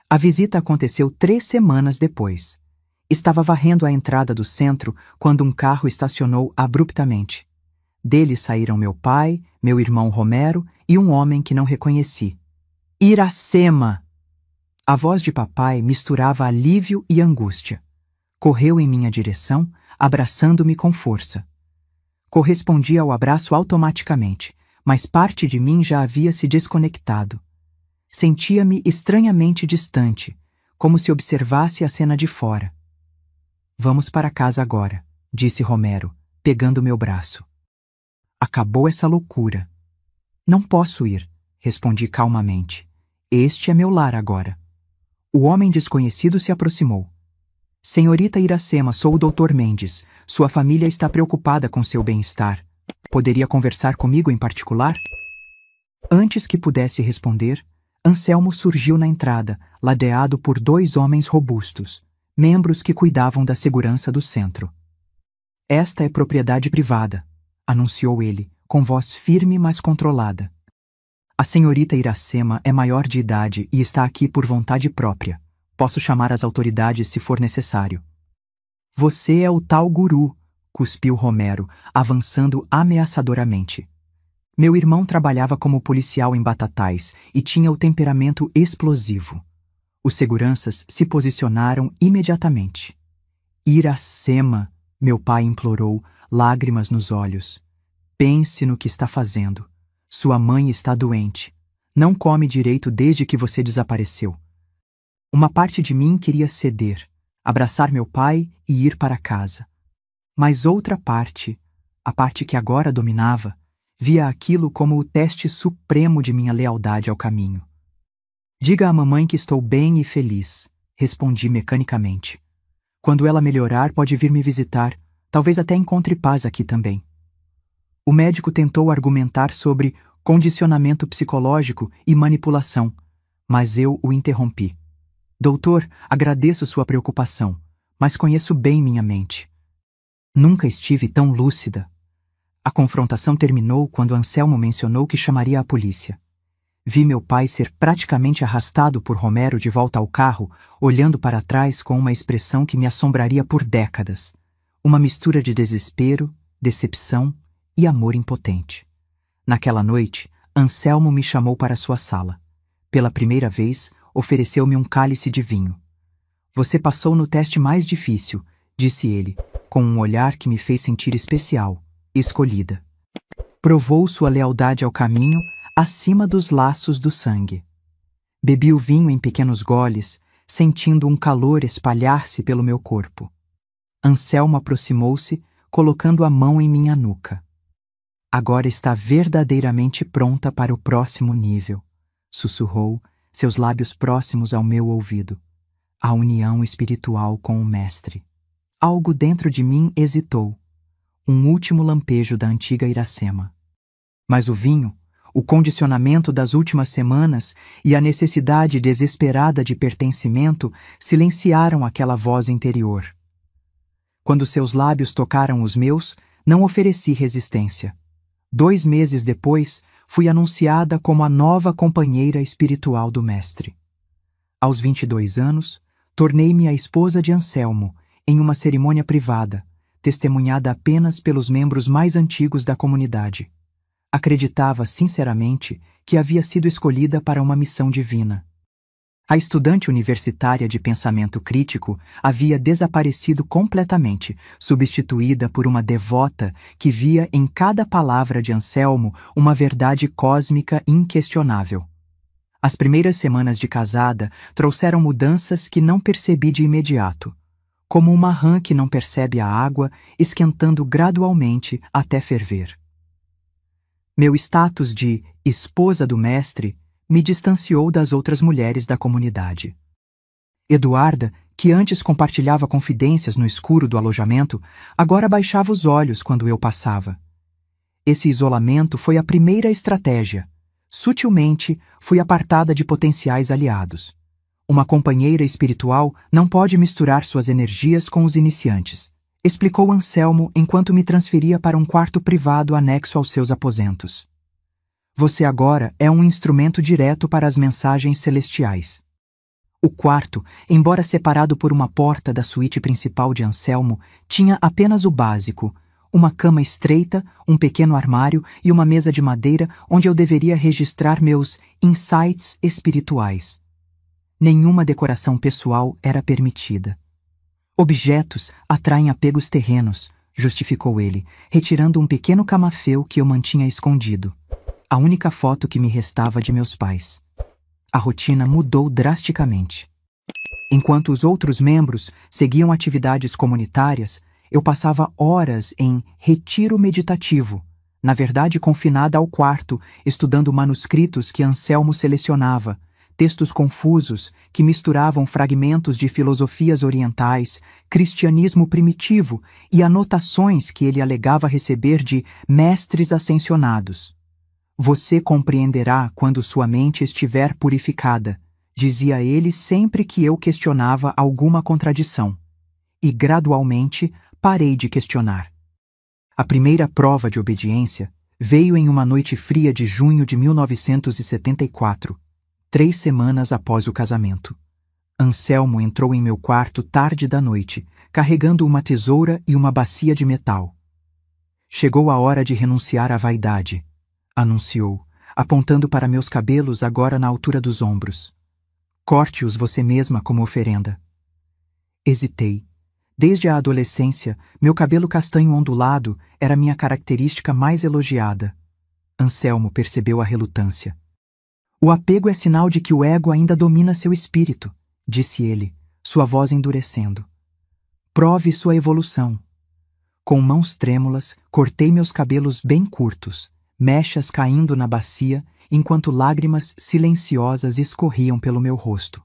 A visita aconteceu 3 semanas depois. Estava varrendo a entrada do centro quando um carro estacionou abruptamente. Dele saíram meu pai, meu irmão Romero e um homem que não reconheci. Iracema! A voz de papai misturava alívio e angústia. Correu em minha direção, abraçando-me com força. Correspondi ao abraço automaticamente, mas parte de mim já havia se desconectado. Sentia-me estranhamente distante, como se observasse a cena de fora. Vamos para casa agora, disse Romero, pegando meu braço. Acabou essa loucura. Não posso ir, respondi calmamente. Este é meu lar agora. O homem desconhecido se aproximou. Senhorita Iracema, sou o Dr. Mendes. Sua família está preocupada com seu bem-estar. Poderia conversar comigo em particular? Antes que pudesse responder, Anselmo surgiu na entrada, ladeado por 2 homens robustos, membros que cuidavam da segurança do centro. Esta é propriedade privada, anunciou ele, com voz firme mas controlada. A senhorita Iracema é maior de idade e está aqui por vontade própria. Posso chamar as autoridades se for necessário. Você é o tal guru, cuspiu Romero, avançando ameaçadoramente. Meu irmão trabalhava como policial em Batatais e tinha o temperamento explosivo. Os seguranças se posicionaram imediatamente. Iracema, meu pai implorou, lágrimas nos olhos. Pense no que está fazendo. Sua mãe está doente. Não come direito desde que você desapareceu. Uma parte de mim queria ceder, abraçar meu pai e ir para casa. Mas outra parte, a parte que agora dominava, via aquilo como o teste supremo de minha lealdade ao caminho. Diga à mamãe que estou bem e feliz, respondi mecanicamente. Quando ela melhorar, pode vir me visitar, talvez até encontre paz aqui também. O médico tentou argumentar sobre condicionamento psicológico e manipulação, mas eu o interrompi. Doutor, agradeço sua preocupação, mas conheço bem minha mente. Nunca estive tão lúcida. A confrontação terminou quando Anselmo mencionou que chamaria a polícia. Vi meu pai ser praticamente arrastado por Romero de volta ao carro, olhando para trás com uma expressão que me assombraria por décadas. Uma mistura de desespero, decepção e amor impotente. Naquela noite, Anselmo me chamou para sua sala. Pela primeira vez, ofereceu-me um cálice de vinho. Você passou no teste mais difícil, disse ele, com um olhar que me fez sentir especial, escolhida. Provou sua lealdade ao caminho acima dos laços do sangue. Bebi o vinho em pequenos goles, sentindo um calor espalhar-se pelo meu corpo. Anselmo aproximou-se, colocando a mão em minha nuca. Agora está verdadeiramente pronta para o próximo nível, sussurrou, seus lábios próximos ao meu ouvido. A união espiritual com o Mestre. Algo dentro de mim hesitou. Um último lampejo da antiga Iracema. Mas o vinho, o condicionamento das últimas semanas e a necessidade desesperada de pertencimento silenciaram aquela voz interior. Quando seus lábios tocaram os meus, não ofereci resistência. 2 meses depois, fui anunciada como a nova companheira espiritual do Mestre. Aos 22 anos, tornei-me a esposa de Anselmo, em uma cerimônia privada, testemunhada apenas pelos membros mais antigos da comunidade. Acreditava sinceramente que havia sido escolhida para uma missão divina. A estudante universitária de pensamento crítico havia desaparecido completamente, substituída por uma devota que via em cada palavra de Anselmo uma verdade cósmica inquestionável. As primeiras semanas de casada trouxeram mudanças que não percebi de imediato, como uma rã que não percebe a água esquentando gradualmente até ferver. Meu status de esposa do Mestre me distanciou das outras mulheres da comunidade. Eduarda, que antes compartilhava confidências no escuro do alojamento, agora baixava os olhos quando eu passava. Esse isolamento foi a primeira estratégia. Sutilmente, fui apartada de potenciais aliados. Uma companheira espiritual não pode misturar suas energias com os iniciantes, explicou Anselmo enquanto me transferia para um quarto privado anexo aos seus aposentos. Você agora é um instrumento direto para as mensagens celestiais. O quarto, embora separado por uma porta da suíte principal de Anselmo, tinha apenas o básico: uma cama estreita, um pequeno armário e uma mesa de madeira onde eu deveria registrar meus insights espirituais. Nenhuma decoração pessoal era permitida. Objetos atraem apegos terrenos, justificou ele, retirando um pequeno camafeu que eu mantinha escondido. A única foto que me restava de meus pais. A rotina mudou drasticamente. Enquanto os outros membros seguiam atividades comunitárias, eu passava horas em retiro meditativo, na verdade confinada ao quarto, estudando manuscritos que Anselmo selecionava, textos confusos que misturavam fragmentos de filosofias orientais, cristianismo primitivo e anotações que ele alegava receber de mestres ascensionados. Você compreenderá quando sua mente estiver purificada, dizia ele sempre que eu questionava alguma contradição. E gradualmente parei de questionar. A primeira prova de obediência veio em uma noite fria de junho de 1974, 3 semanas após o casamento. Anselmo entrou em meu quarto tarde da noite, carregando uma tesoura e uma bacia de metal. Chegou a hora de renunciar à vaidade, anunciou, apontando para meus cabelos agora na altura dos ombros. Corte-os você mesma como oferenda. Hesitei. Desde a adolescência, meu cabelo castanho ondulado era minha característica mais elogiada. Anselmo percebeu a relutância. O apego é sinal de que o ego ainda domina seu espírito, disse ele, sua voz endurecendo. Prove sua evolução. Com mãos trêmulas, cortei meus cabelos bem curtos, mechas caindo na bacia, enquanto lágrimas silenciosas escorriam pelo meu rosto.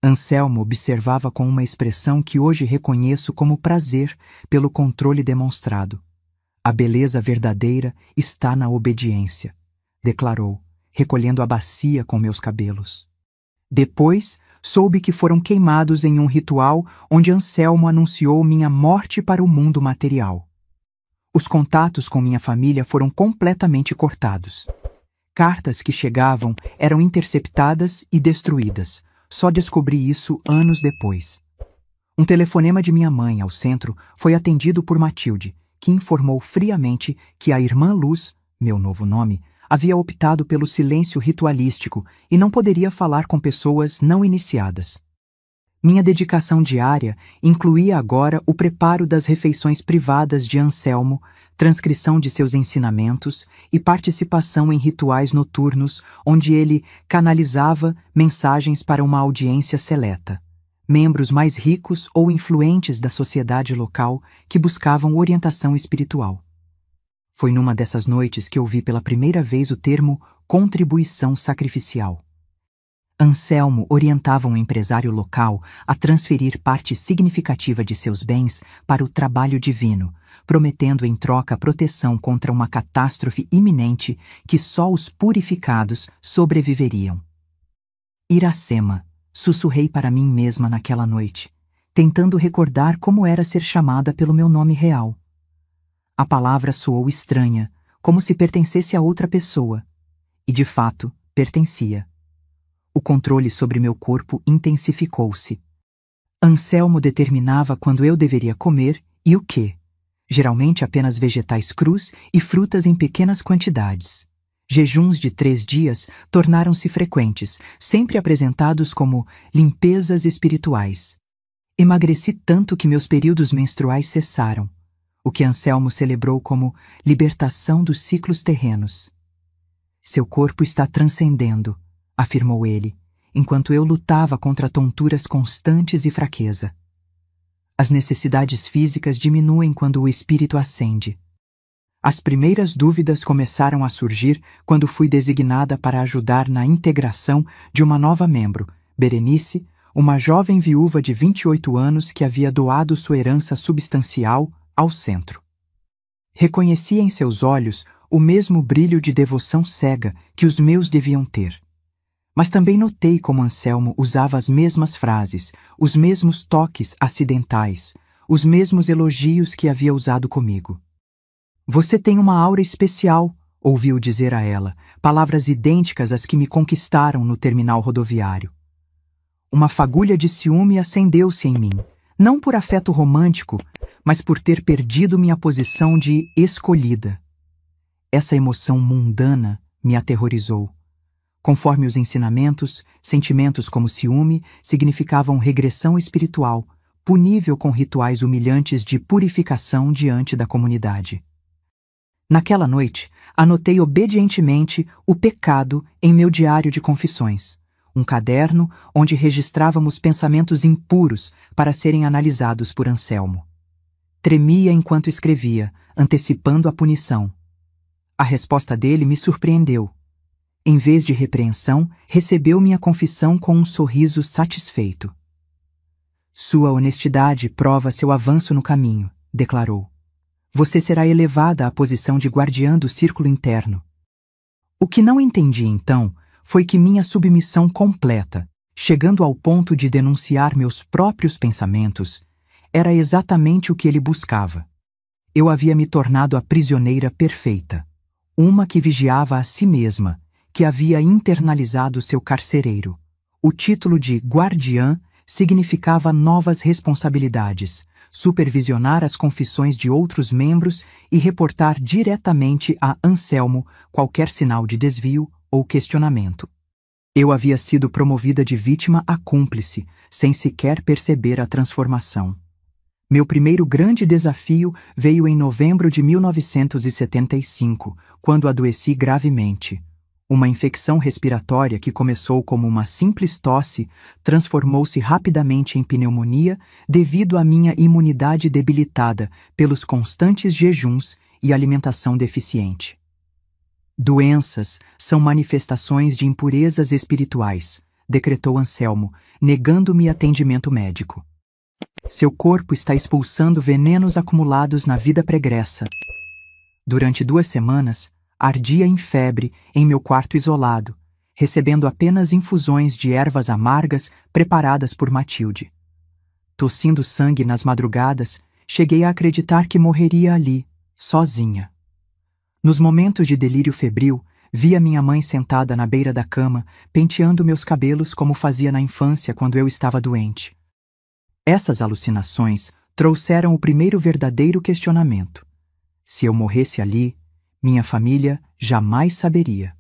Anselmo observava com uma expressão que hoje reconheço como prazer pelo controle demonstrado. A beleza verdadeira está na obediência, declarou, recolhendo a bacia com meus cabelos. Depois, soube que foram queimados em um ritual onde Anselmo anunciou minha morte para o mundo material. Os contatos com minha família foram completamente cortados. Cartas que chegavam eram interceptadas e destruídas. Só descobri isso anos depois. Um telefonema de minha mãe ao centro foi atendido por Matilde, que informou friamente que a irmã Luz, meu novo nome, havia optado pelo silêncio ritualístico e não poderia falar com pessoas não iniciadas. Minha dedicação diária incluía agora o preparo das refeições privadas de Anselmo, transcrição de seus ensinamentos e participação em rituais noturnos onde ele canalizava mensagens para uma audiência seleta, membros mais ricos ou influentes da sociedade local que buscavam orientação espiritual. Foi numa dessas noites que ouvi pela primeira vez o termo contribuição sacrificial. Anselmo orientava um empresário local a transferir parte significativa de seus bens para o trabalho divino, prometendo em troca proteção contra uma catástrofe iminente que só os purificados sobreviveriam. Iracema, sussurrei para mim mesma naquela noite, tentando recordar como era ser chamada pelo meu nome real. A palavra soou estranha, como se pertencesse a outra pessoa, e de fato pertencia. O controle sobre meu corpo intensificou-se. Anselmo determinava quando eu deveria comer e o quê. Geralmente apenas vegetais crus e frutas em pequenas quantidades. Jejuns de 3 dias tornaram-se frequentes, sempre apresentados como limpezas espirituais. Emagreci tanto que meus períodos menstruais cessaram, o que Anselmo celebrou como libertação dos ciclos terrenos. Seu corpo está transcendendo, afirmou ele, enquanto eu lutava contra tonturas constantes e fraqueza. As necessidades físicas diminuem quando o espírito ascende. As primeiras dúvidas começaram a surgir quando fui designada para ajudar na integração de uma nova membro, Berenice, uma jovem viúva de 28 anos que havia doado sua herança substancial ao centro. Reconheci em seus olhos o mesmo brilho de devoção cega que os meus deviam ter. Mas também notei como Anselmo usava as mesmas frases, os mesmos toques acidentais, os mesmos elogios que havia usado comigo. Você tem uma aura especial, ouviu dizer a ela, palavras idênticas às que me conquistaram no terminal rodoviário. Uma fagulha de ciúme acendeu-se em mim, não por afeto romântico, mas por ter perdido minha posição de escolhida. Essa emoção mundana me aterrorizou. Conforme os ensinamentos, sentimentos como ciúme significavam regressão espiritual, punível com rituais humilhantes de purificação diante da comunidade. Naquela noite, anotei obedientemente o pecado em meu diário de confissões, um caderno onde registrávamos pensamentos impuros para serem analisados por Anselmo. Tremia enquanto escrevia, antecipando a punição. A resposta dele me surpreendeu. Em vez de repreensão, recebeu minha confissão com um sorriso satisfeito. Sua honestidade prova seu avanço no caminho, declarou. Você será elevada à posição de guardiã do círculo interno. O que não entendi então foi que minha submissão completa, chegando ao ponto de denunciar meus próprios pensamentos, era exatamente o que ele buscava. Eu havia me tornado a prisioneira perfeita, uma que vigiava a si mesma, que havia internalizado seu carcereiro. O título de guardiã significava novas responsabilidades, supervisionar as confissões de outros membros e reportar diretamente a Anselmo qualquer sinal de desvio ou questionamento. Eu havia sido promovida de vítima a cúmplice, sem sequer perceber a transformação. Meu primeiro grande desafio veio em novembro de 1975, quando adoeci gravemente. Uma infecção respiratória que começou como uma simples tosse transformou-se rapidamente em pneumonia devido à minha imunidade debilitada pelos constantes jejuns e alimentação deficiente. Doenças são manifestações de impurezas espirituais, decretou Anselmo, negando-me atendimento médico. Seu corpo está expulsando venenos acumulados na vida pregressa. Durante 2 semanas, ardia em febre em meu quarto isolado, recebendo apenas infusões de ervas amargas preparadas por Matilde. Tossindo sangue nas madrugadas, cheguei a acreditar que morreria ali, sozinha. Nos momentos de delírio febril, via minha mãe sentada na beira da cama, penteando meus cabelos como fazia na infância quando eu estava doente. Essas alucinações trouxeram o primeiro verdadeiro questionamento. Se eu morresse ali, minha família jamais saberia.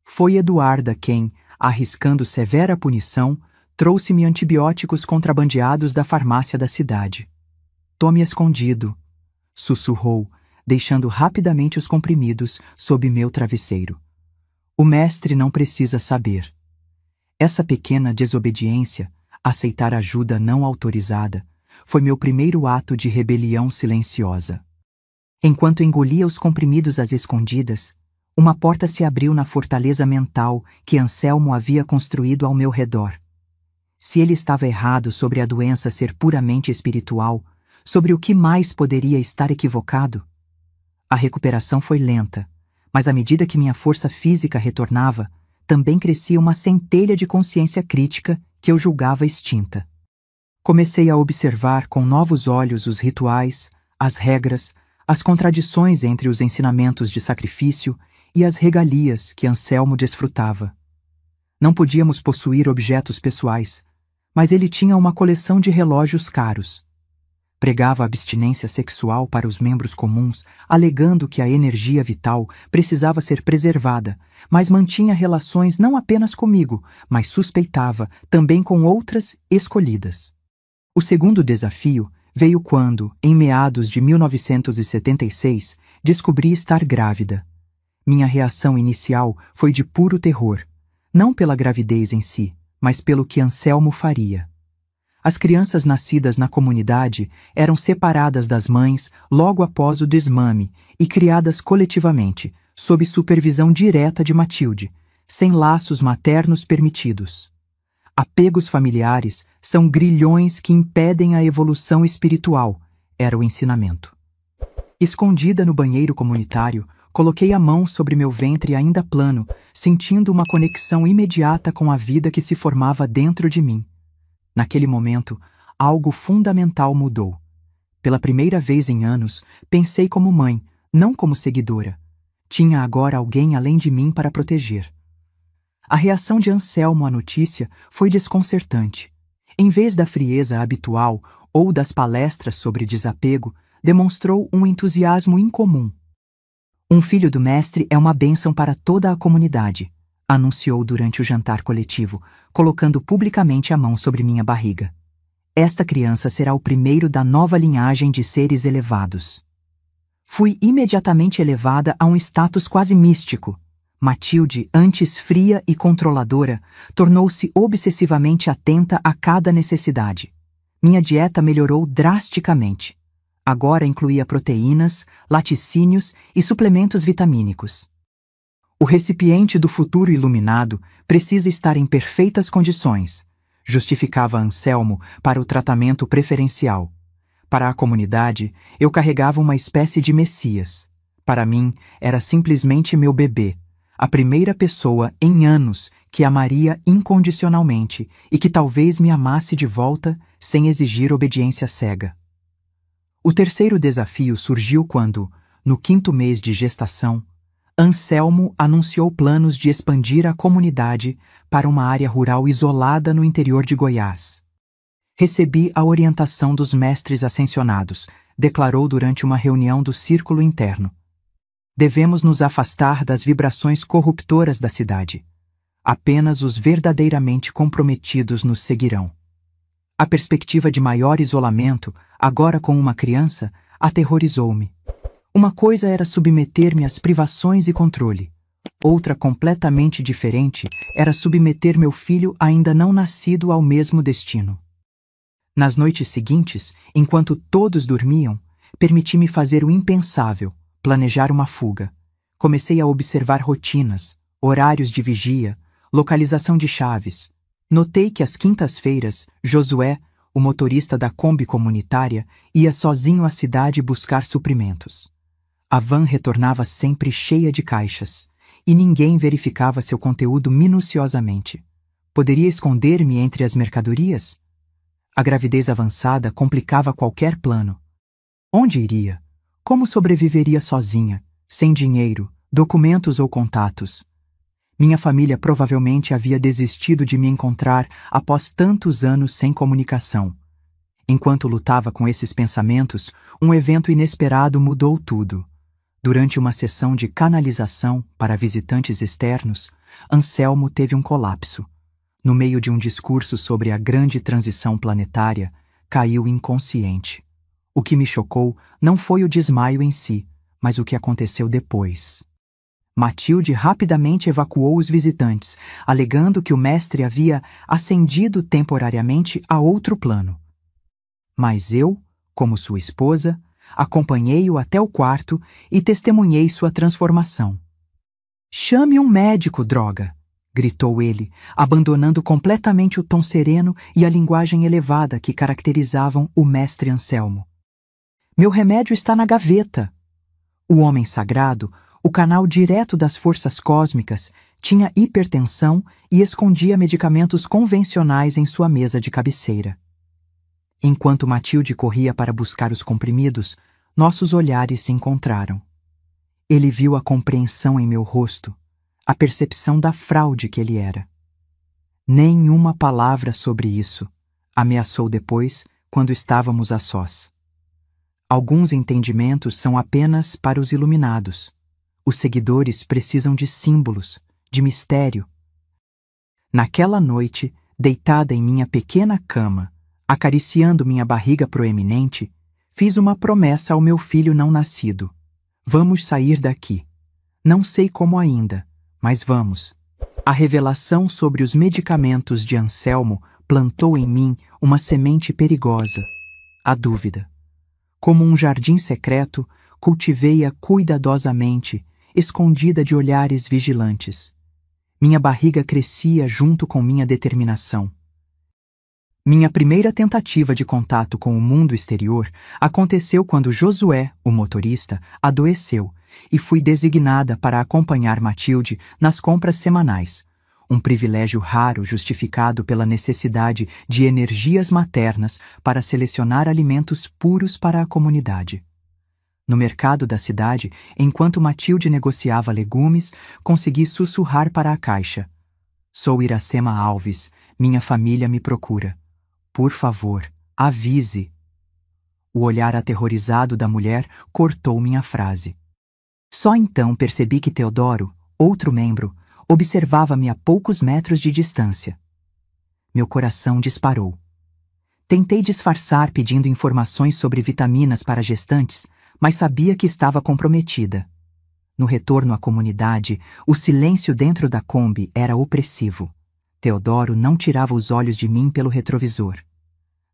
Foi Eduarda quem, arriscando severa punição, trouxe-me antibióticos contrabandeados da farmácia da cidade. Tome escondido, sussurrou, deixando rapidamente os comprimidos sob meu travesseiro. O mestre não precisa saber. Essa pequena desobediência, aceitar ajuda não autorizada, foi meu primeiro ato de rebelião silenciosa. Enquanto engolia os comprimidos às escondidas, uma porta se abriu na fortaleza mental que Anselmo havia construído ao meu redor. Se ele estava errado sobre a doença ser puramente espiritual, sobre o que mais poderia estar equivocado? A recuperação foi lenta, mas à medida que minha força física retornava, também crescia uma centelha de consciência crítica que eu julgava extinta. Comecei a observar com novos olhos os rituais, as regras, as contradições entre os ensinamentos de sacrifício e as regalias que Anselmo desfrutava. Não podíamos possuir objetos pessoais, mas ele tinha uma coleção de relógios caros. Pregava abstinência sexual para os membros comuns, alegando que a energia vital precisava ser preservada, mas mantinha relações não apenas comigo, mas suspeitava também com outras escolhidas. O segundo desafio veio quando, em meados de 1976, descobri estar grávida. Minha reação inicial foi de puro terror, não pela gravidez em si, mas pelo que Anselmo faria. As crianças nascidas na comunidade eram separadas das mães logo após o desmame e criadas coletivamente, sob supervisão direta de Matilde, sem laços maternos permitidos. Apegos familiares são grilhões que impedem a evolução espiritual, era o ensinamento. Escondida no banheiro comunitário, coloquei a mão sobre meu ventre ainda plano, sentindo uma conexão imediata com a vida que se formava dentro de mim. Naquele momento, algo fundamental mudou. Pela primeira vez em anos, pensei como mãe, não como seguidora. Tinha agora alguém além de mim para proteger. A reação de Anselmo à notícia foi desconcertante. Em vez da frieza habitual ou das palestras sobre desapego, demonstrou um entusiasmo incomum. Um filho do mestre é uma bênção para toda a comunidade, anunciou durante o jantar coletivo, colocando publicamente a mão sobre minha barriga. Esta criança será o primeiro da nova linhagem de seres elevados. Fui imediatamente elevada a um status quase místico. Matilde, antes fria e controladora, tornou-se obsessivamente atenta a cada necessidade. Minha dieta melhorou drasticamente. Agora incluía proteínas, laticínios e suplementos vitamínicos. O recipiente do futuro iluminado precisa estar em perfeitas condições, justificava Anselmo para o tratamento preferencial. Para a comunidade, eu carregava uma espécie de Messias. Para mim, era simplesmente meu bebê, a primeira pessoa em anos que amaria incondicionalmente e que talvez me amasse de volta sem exigir obediência cega. O terceiro desafio surgiu quando, no 5º mês de gestação, Anselmo anunciou planos de expandir a comunidade para uma área rural isolada no interior de Goiás. Recebi a orientação dos mestres ascensionados, declarou durante uma reunião do círculo interno. Devemos nos afastar das vibrações corruptoras da cidade. Apenas os verdadeiramente comprometidos nos seguirão. A perspectiva de maior isolamento, agora com uma criança, aterrorizou-me. Uma coisa era submeter-me às privações e controle. Outra, completamente diferente, era submeter meu filho ainda não nascido ao mesmo destino. Nas noites seguintes, enquanto todos dormiam, permiti-me fazer o impensável, planejar uma fuga. Comecei a observar rotinas, horários de vigia, localização de chaves. Notei que às quintas-feiras, Josué, o motorista da Kombi comunitária, ia sozinho à cidade buscar suprimentos. A van retornava sempre cheia de caixas, e ninguém verificava seu conteúdo minuciosamente. Poderia esconder-me entre as mercadorias? A gravidez avançada complicava qualquer plano. Onde iria? Como sobreviveria sozinha, sem dinheiro, documentos ou contatos? Minha família provavelmente havia desistido de me encontrar após tantos anos sem comunicação. Enquanto lutava com esses pensamentos, um evento inesperado mudou tudo. Durante uma sessão de canalização para visitantes externos, Anselmo teve um colapso. No meio de um discurso sobre a grande transição planetária, caiu inconsciente. O que me chocou não foi o desmaio em si, mas o que aconteceu depois. Matilde rapidamente evacuou os visitantes, alegando que o mestre havia ascendido temporariamente a outro plano. Mas eu, como sua esposa, acompanhei-o até o quarto e testemunhei sua transformação. "Chame um médico, droga!" gritou ele, abandonando completamente o tom sereno e a linguagem elevada que caracterizavam o mestre Anselmo. "Meu remédio está na gaveta." O homem sagrado, o canal direto das forças cósmicas, tinha hipertensão e escondia medicamentos convencionais em sua mesa de cabeceira. Enquanto Matilde corria para buscar os comprimidos, nossos olhares se encontraram. Ele viu a compreensão em meu rosto, a percepção da fraude que ele era. "Nenhuma palavra sobre isso", ameaçou depois, quando estávamos a sós. "Alguns entendimentos são apenas para os iluminados. Os seguidores precisam de símbolos, de mistério." Naquela noite, deitada em minha pequena cama, acariciando minha barriga proeminente, fiz uma promessa ao meu filho não nascido. "Vamos sair daqui. Não sei como ainda, mas vamos." A revelação sobre os medicamentos de Anselmo plantou em mim uma semente perigosa, a dúvida. Como um jardim secreto, cultivei-a cuidadosamente, escondida de olhares vigilantes. Minha barriga crescia junto com minha determinação. Minha primeira tentativa de contato com o mundo exterior aconteceu quando Josué, o motorista, adoeceu e fui designada para acompanhar Matilde nas compras semanais, um privilégio raro justificado pela necessidade de energias maternas para selecionar alimentos puros para a comunidade. No mercado da cidade, enquanto Matilde negociava legumes, consegui sussurrar para a caixa: "Sou Iracema Alves, minha família me procura. Por favor, avise." O olhar aterrorizado da mulher cortou minha frase. Só então percebi que Teodoro, outro membro, observava-me a poucos metros de distância. Meu coração disparou. Tentei disfarçar pedindo informações sobre vitaminas para gestantes, mas sabia que estava comprometida. No retorno à comunidade, o silêncio dentro da Kombi era opressivo. Teodoro não tirava os olhos de mim pelo retrovisor.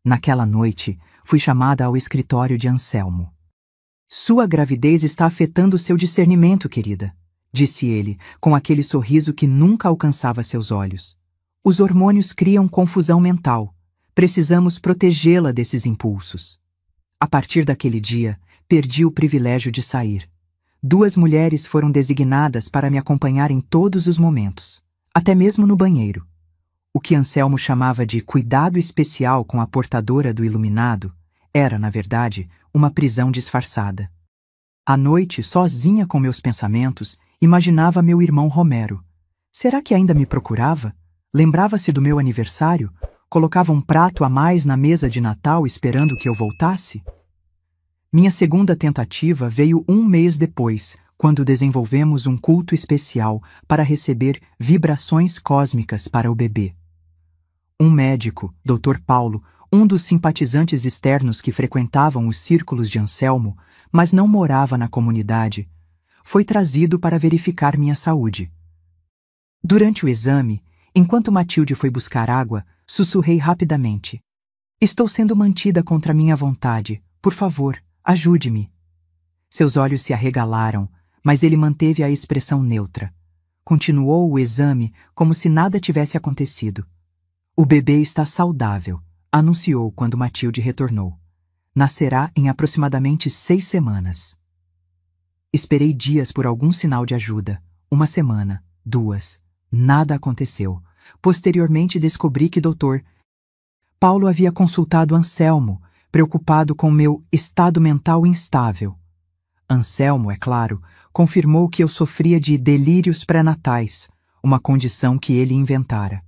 Naquela noite, fui chamada ao escritório de Anselmo. "Sua gravidez está afetando seu discernimento, querida", disse ele, com aquele sorriso que nunca alcançava seus olhos. "Os hormônios criam confusão mental. Precisamos protegê-la desses impulsos." A partir daquele dia, perdi o privilégio de sair. 2 mulheres foram designadas para me acompanhar em todos os momentos, até mesmo no banheiro. O que Anselmo chamava de cuidado especial com a portadora do iluminado era, na verdade, uma prisão disfarçada. À noite, sozinha com meus pensamentos, imaginava meu irmão Romero. Será que ainda me procurava? Lembrava-se do meu aniversário? Colocava um prato a mais na mesa de Natal esperando que eu voltasse? Minha segunda tentativa veio 1 mês depois, quando desenvolvemos um culto especial para receber vibrações cósmicas para o bebê. Um médico, Dr. Paulo, um dos simpatizantes externos que frequentavam os círculos de Anselmo, mas não morava na comunidade, foi trazido para verificar minha saúde. Durante o exame, enquanto Matilde foi buscar água, sussurrei rapidamente: "Estou sendo mantida contra minha vontade. Por favor, ajude-me." Seus olhos se arregalaram, mas ele manteve a expressão neutra. Continuou o exame como se nada tivesse acontecido. "O bebê está saudável", anunciou quando Matilde retornou. "Nascerá em aproximadamente 6 semanas." Esperei dias por algum sinal de ajuda. 1 semana, 2. Nada aconteceu. Posteriormente descobri que Dr. Paulo havia consultado Anselmo, preocupado com meu estado mental instável. Anselmo, é claro, confirmou que eu sofria de delírios pré-natais, uma condição que ele inventara.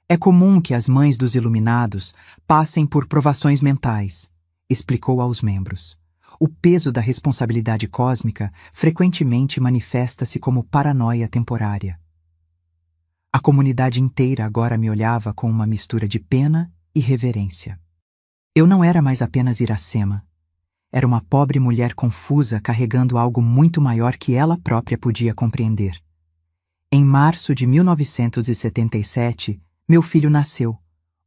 É comum que as mães dos iluminados passem por provações mentais, explicou aos membros. O peso da responsabilidade cósmica frequentemente manifesta-se como paranoia temporária. A comunidade inteira agora me olhava com uma mistura de pena e reverência. Eu não era mais apenas Iracema. Era uma pobre mulher confusa carregando algo muito maior que ela própria podia compreender. Em março de 1977, meu filho nasceu.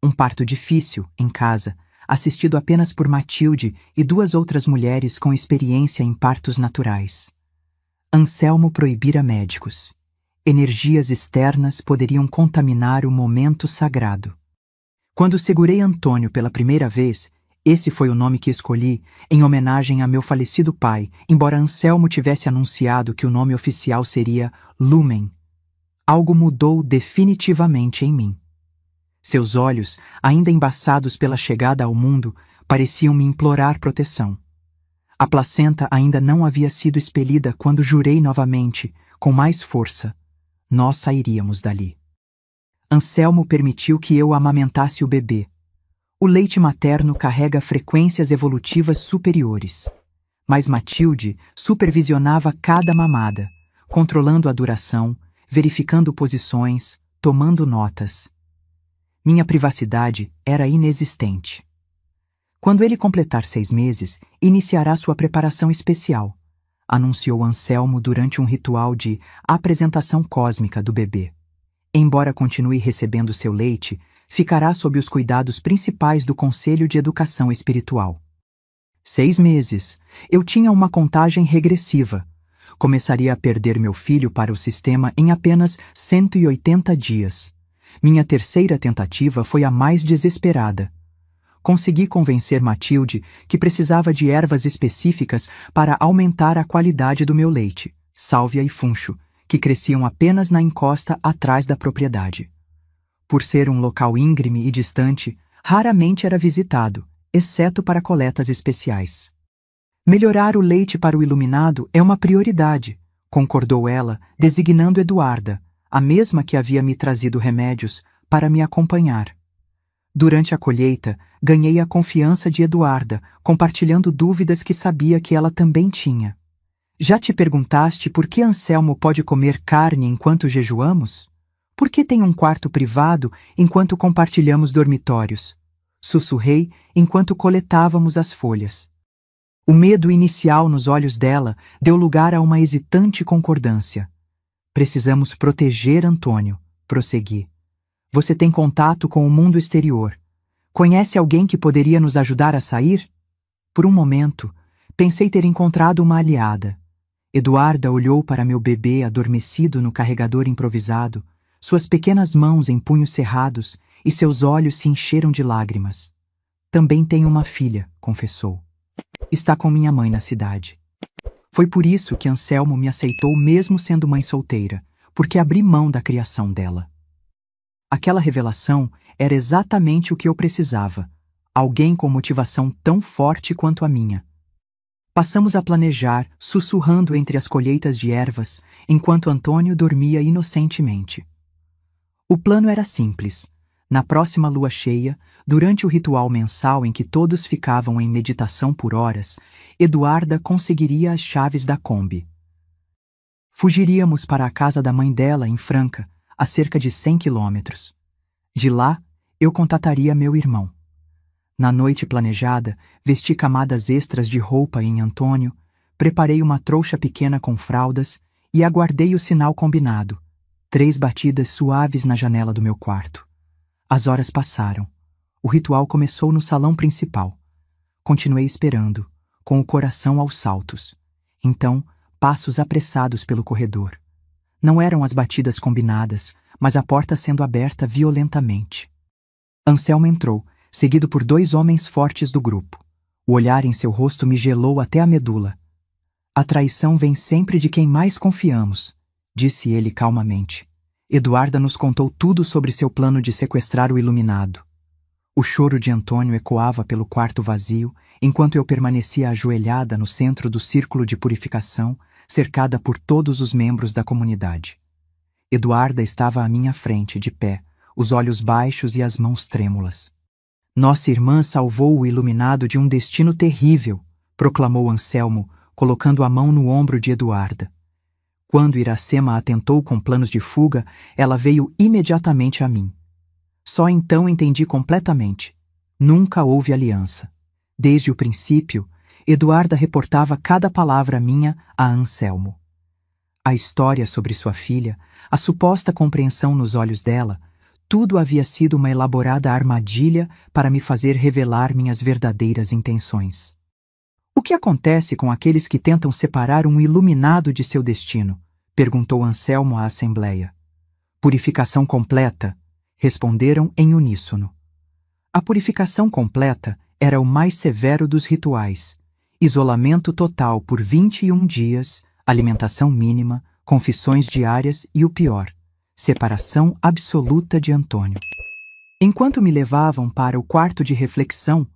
Um parto difícil, em casa, assistido apenas por Matilde e 2 outras mulheres com experiência em partos naturais. Anselmo proibira médicos. Energias externas poderiam contaminar o momento sagrado. Quando segurei Antônio pela primeira vez, esse foi o nome que escolhi em homenagem a meu falecido pai, embora Anselmo tivesse anunciado que o nome oficial seria Lumen. Algo mudou definitivamente em mim. Seus olhos, ainda embaçados pela chegada ao mundo, pareciam me implorar proteção. A placenta ainda não havia sido expelida quando jurei novamente, com mais força, nós sairíamos dali. Anselmo permitiu que eu amamentasse o bebê. O leite materno carrega frequências evolutivas superiores. Mas Matilde supervisionava cada mamada, controlando a duração, verificando posições, tomando notas. Minha privacidade era inexistente. Quando ele completar 6 meses, iniciará sua preparação especial, anunciou Anselmo durante um ritual de apresentação cósmica do bebê. Embora continue recebendo seu leite, ficará sob os cuidados principais do Conselho de Educação Espiritual. 6 meses. Eu tinha uma contagem regressiva. Começaria a perder meu filho para o sistema em apenas 180 dias. Minha terceira tentativa foi a mais desesperada. Consegui convencer Matilde que precisava de ervas específicas para aumentar a qualidade do meu leite, sálvia e funcho, que cresciam apenas na encosta atrás da propriedade. Por ser um local íngreme e distante, raramente era visitado, exceto para coletas especiais. Melhorar o leite para o iluminado é uma prioridade, concordou ela, designando Eduarda, a mesma que havia me trazido remédios, para me acompanhar. Durante a colheita, ganhei a confiança de Eduarda, compartilhando dúvidas que sabia que ela também tinha. Já te perguntaste por que Anselmo pode comer carne enquanto jejuamos? Por que tem um quarto privado enquanto compartilhamos dormitórios? Sussurrei enquanto coletávamos as folhas. O medo inicial nos olhos dela deu lugar a uma hesitante concordância. Precisamos proteger Antônio, prossegui. Você tem contato com o mundo exterior. Conhece alguém que poderia nos ajudar a sair? Por um momento, pensei ter encontrado uma aliada. Eduarda olhou para meu bebê adormecido no carregador improvisado, suas pequenas mãos em punhos cerrados, e seus olhos se encheram de lágrimas. Também tenho uma filha, confessou. Está com minha mãe na cidade. Foi por isso que Anselmo me aceitou mesmo sendo mãe solteira, porque abri mão da criação dela. Aquela revelação era exatamente o que eu precisava, alguém com motivação tão forte quanto a minha. Passamos a planejar, sussurrando entre as colheitas de ervas, enquanto Antônio dormia inocentemente. O plano era simples. Na próxima lua cheia, durante o ritual mensal em que todos ficavam em meditação por horas, Eduarda conseguiria as chaves da Kombi. Fugiríamos para a casa da mãe dela, em Franca, a cerca de 100 quilômetros. De lá, eu contataria meu irmão. Na noite planejada, vesti camadas extras de roupa em Antônio, preparei uma trouxa pequena com fraldas e aguardei o sinal combinado. 3 batidas suaves na janela do meu quarto. As horas passaram. O ritual começou no salão principal. Continuei esperando, com o coração aos saltos. Então, passos apressados pelo corredor. Não eram as batidas combinadas, mas a porta sendo aberta violentamente. Anselmo entrou, seguido por 2 homens fortes do grupo. O olhar em seu rosto me gelou até a medula. A traição vem sempre de quem mais confiamos, disse ele calmamente. Eduarda nos contou tudo sobre seu plano de sequestrar o iluminado. O choro de Antônio ecoava pelo quarto vazio, enquanto eu permanecia ajoelhada no centro do círculo de purificação, cercada por todos os membros da comunidade. Eduarda estava à minha frente, de pé, os olhos baixos e as mãos trêmulas. Nossa irmã salvou o iluminado de um destino terrível, proclamou Anselmo, colocando a mão no ombro de Eduarda. Quando Iracema atentou com planos de fuga, ela veio imediatamente a mim. Só então entendi completamente. Nunca houve aliança. Desde o princípio, Eduarda reportava cada palavra minha a Anselmo. A história sobre sua filha, a suposta compreensão nos olhos dela, tudo havia sido uma elaborada armadilha para me fazer revelar minhas verdadeiras intenções. O que acontece com aqueles que tentam separar um iluminado de seu destino? Perguntou Anselmo à Assembleia. Purificação completa, responderam em uníssono. A purificação completa era o mais severo dos rituais. Isolamento total por 21 dias, alimentação mínima, confissões diárias e o pior, separação absoluta de Antônio. Enquanto me levavam para o quarto de reflexão,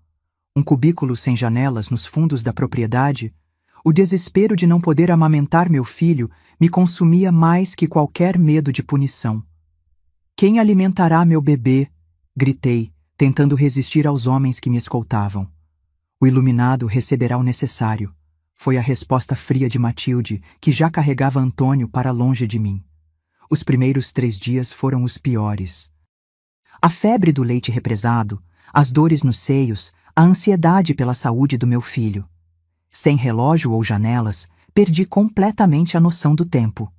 um cubículo sem janelas nos fundos da propriedade, o desespero de não poder amamentar meu filho me consumia mais que qualquer medo de punição. Quem alimentará meu bebê? Gritei, tentando resistir aos homens que me escoltavam. O iluminado receberá o necessário. Foi a resposta fria de Matilde, que já carregava Antônio para longe de mim. Os primeiros 3 dias foram os piores. A febre do leite represado, as dores nos seios, a ansiedade pela saúde do meu filho. Sem relógio ou janelas, perdi completamente a noção do tempo.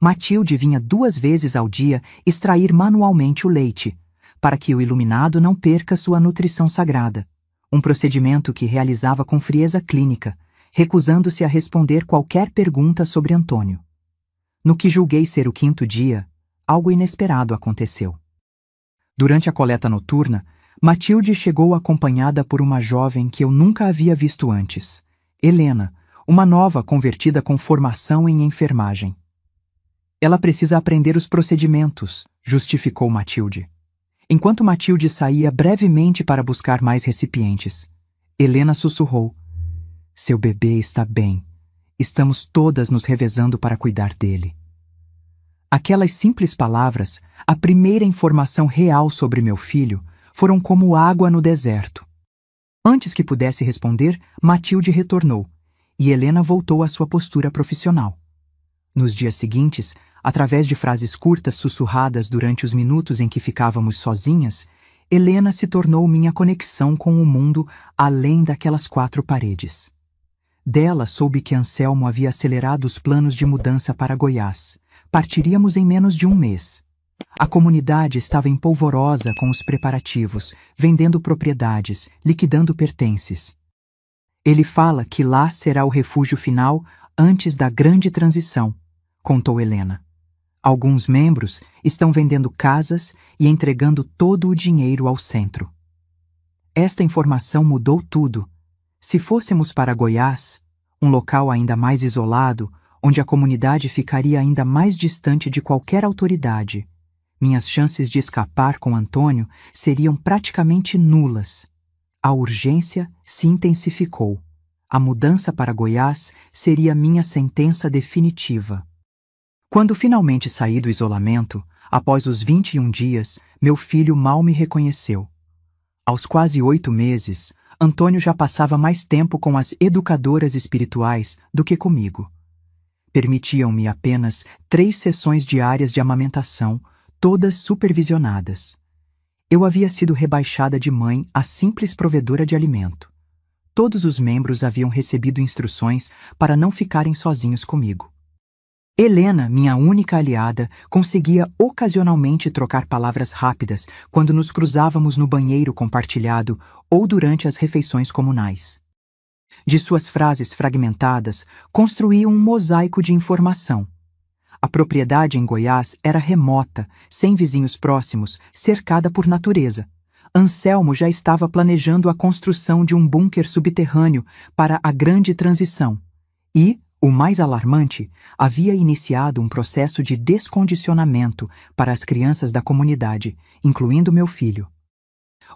Matilde vinha 2 vezes ao dia extrair manualmente o leite, para que o iluminado não perca sua nutrição sagrada. Um procedimento que realizava com frieza clínica, recusando-se a responder qualquer pergunta sobre Antônio. No que julguei ser o 5º dia, algo inesperado aconteceu. Durante a coleta noturna, Matilde chegou acompanhada por uma jovem que eu nunca havia visto antes, Helena, uma nova convertida com formação em enfermagem. Ela precisa aprender os procedimentos, justificou Matilde. Enquanto Matilde saía brevemente para buscar mais recipientes, Helena sussurrou: "Seu bebê está bem. Estamos todas nos revezando para cuidar dele." Aquelas simples palavras, a primeira informação real sobre meu filho, foram como água no deserto. Antes que pudesse responder, Matilde retornou, e Helena voltou à sua postura profissional. Nos dias seguintes, através de frases curtas sussurradas durante os minutos em que ficávamos sozinhas, Helena se tornou minha conexão com o mundo além daquelas 4 paredes. Dela soube que Anselmo havia acelerado os planos de mudança para Goiás. Partiríamos em menos de 1 mês. A comunidade estava empolvorosa com os preparativos, vendendo propriedades, liquidando pertences. Ele fala que lá será o refúgio final antes da grande transição, contou Helena. Alguns membros estão vendendo casas e entregando todo o dinheiro ao centro. Esta informação mudou tudo. Se fôssemos para Goiás, um local ainda mais isolado, onde a comunidade ficaria ainda mais distante de qualquer autoridade, minhas chances de escapar com Antônio seriam praticamente nulas. A urgência se intensificou. A mudança para Goiás seria minha sentença definitiva. Quando finalmente saí do isolamento, após os 21 dias, meu filho mal me reconheceu. Aos quase 8 meses, Antônio já passava mais tempo com as educadoras espirituais do que comigo. Permitiam-me apenas 3 sessões diárias de amamentação, todas supervisionadas. Eu havia sido rebaixada de mãe a simples provedora de alimento. Todos os membros haviam recebido instruções para não ficarem sozinhos comigo. Helena, minha única aliada, conseguia ocasionalmente trocar palavras rápidas quando nos cruzávamos no banheiro compartilhado ou durante as refeições comunais. De suas frases fragmentadas, construía um mosaico de informação. A propriedade em Goiás era remota, sem vizinhos próximos, cercada por natureza. Anselmo já estava planejando a construção de um bunker subterrâneo para a grande transição e, o mais alarmante, havia iniciado um processo de descondicionamento para as crianças da comunidade, incluindo meu filho.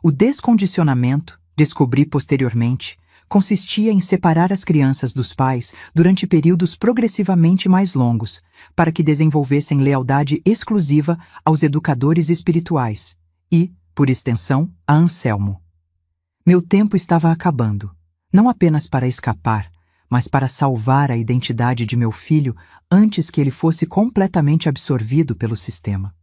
O descondicionamento, descobri posteriormente, consistia em separar as crianças dos pais durante períodos progressivamente mais longos, para que desenvolvessem lealdade exclusiva aos educadores espirituais e, por extensão, a Anselmo. Meu tempo estava acabando, não apenas para escapar, mas para salvar a identidade de meu filho antes que ele fosse completamente absorvido pelo sistema.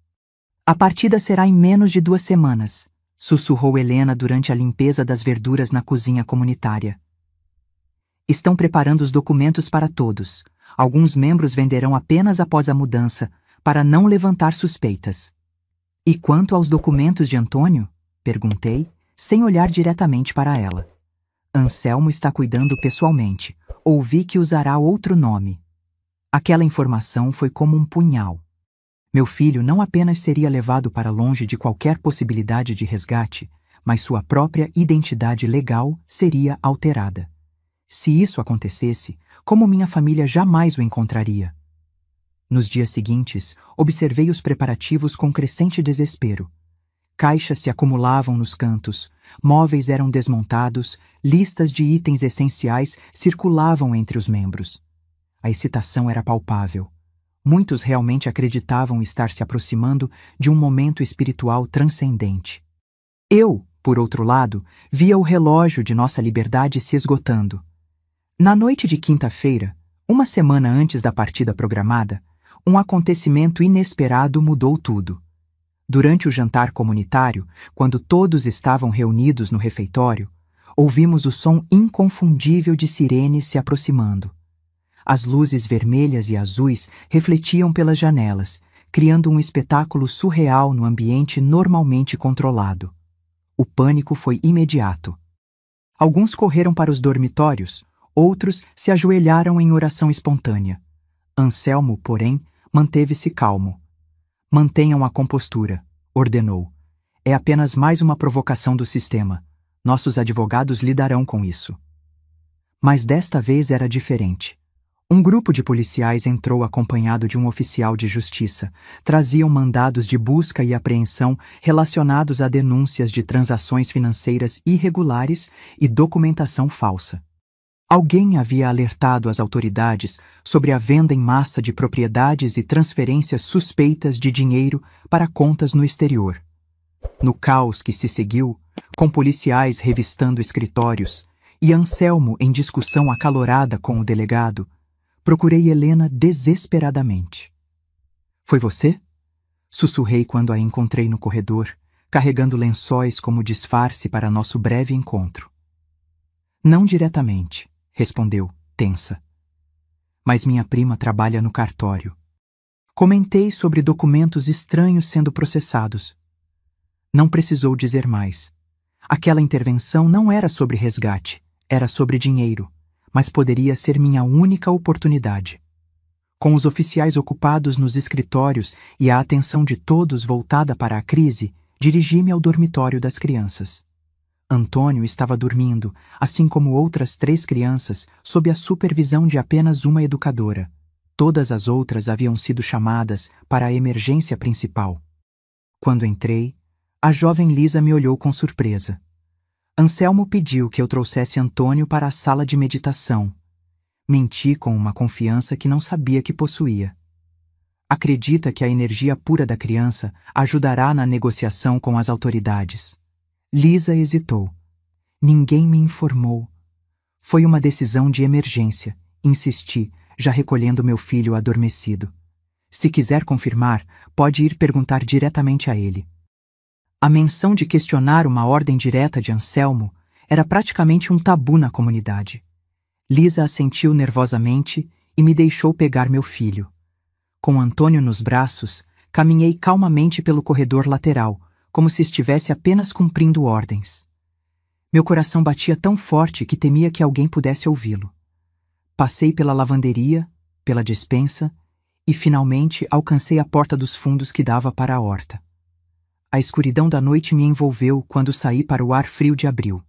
A partida será em menos de 2 semanas, sussurrou Helena durante a limpeza das verduras na cozinha comunitária. Estão preparando os documentos para todos. Alguns membros venderão apenas após a mudança, para não levantar suspeitas. E quanto aos documentos de Antônio? Perguntei, sem olhar diretamente para ela. Anselmo está cuidando pessoalmente. Ouvi que usará outro nome. Aquela informação foi como um punhal. Meu filho não apenas seria levado para longe de qualquer possibilidade de resgate, mas sua própria identidade legal seria alterada. Se isso acontecesse, como minha família jamais o encontraria? Nos dias seguintes, observei os preparativos com crescente desespero. Caixas se acumulavam nos cantos, móveis eram desmontados, listas de itens essenciais circulavam entre os membros. A excitação era palpável. Muitos realmente acreditavam estar se aproximando de um momento espiritual transcendente. Eu, por outro lado, via o relógio de nossa liberdade se esgotando. Na noite de quinta-feira, uma semana antes da partida programada, um acontecimento inesperado mudou tudo. Durante o jantar comunitário, quando todos estavam reunidos no refeitório, ouvimos o som inconfundível de sirenes se aproximando. As luzes vermelhas e azuis refletiam pelas janelas, criando um espetáculo surreal no ambiente normalmente controlado. O pânico foi imediato. Alguns correram para os dormitórios, outros se ajoelharam em oração espontânea. Anselmo, porém, manteve-se calmo. Mantenham a compostura, ordenou. É apenas mais uma provocação do sistema. Nossos advogados lidarão com isso. Mas desta vez era diferente. Um grupo de policiais entrou acompanhado de um oficial de justiça. Traziam mandados de busca e apreensão relacionados a denúncias de transações financeiras irregulares e documentação falsa. Alguém havia alertado as autoridades sobre a venda em massa de propriedades e transferências suspeitas de dinheiro para contas no exterior. No caos que se seguiu, com policiais revistando escritórios e Anselmo em discussão acalorada com o delegado, procurei Helena desesperadamente. Foi você? Sussurrei quando a encontrei no corredor, carregando lençóis como disfarce para nosso breve encontro. Não diretamente, respondeu, tensa. Mas minha prima trabalha no cartório. Comentei sobre documentos estranhos sendo processados. Não precisou dizer mais. Aquela intervenção não era sobre resgate, era sobre dinheiro, mas poderia ser minha única oportunidade. Com os oficiais ocupados nos escritórios e a atenção de todos voltada para a crise, dirigi-me ao dormitório das crianças. Antônio estava dormindo, assim como outras 3 crianças, sob a supervisão de apenas uma educadora. Todas as outras haviam sido chamadas para a emergência principal. Quando entrei, a jovem Lisa me olhou com surpresa. Anselmo pediu que eu trouxesse Antônio para a sala de meditação. Menti com uma confiança que não sabia que possuía. Acredita que a energia pura da criança ajudará na negociação com as autoridades. Lisa hesitou. Ninguém me informou. Foi uma decisão de emergência, insisti, já recolhendo meu filho adormecido. Se quiser confirmar, pode ir perguntar diretamente a ele. A menção de questionar uma ordem direta de Anselmo era praticamente um tabu na comunidade. Lisa assentiu nervosamente e me deixou pegar meu filho. Com Antônio nos braços, caminhei calmamente pelo corredor lateral, como se estivesse apenas cumprindo ordens. Meu coração batia tão forte que temia que alguém pudesse ouvi-lo. Passei pela lavanderia, pela despensa e, finalmente, alcancei a porta dos fundos que dava para a horta. A escuridão da noite me envolveu quando saí para o ar frio de abril.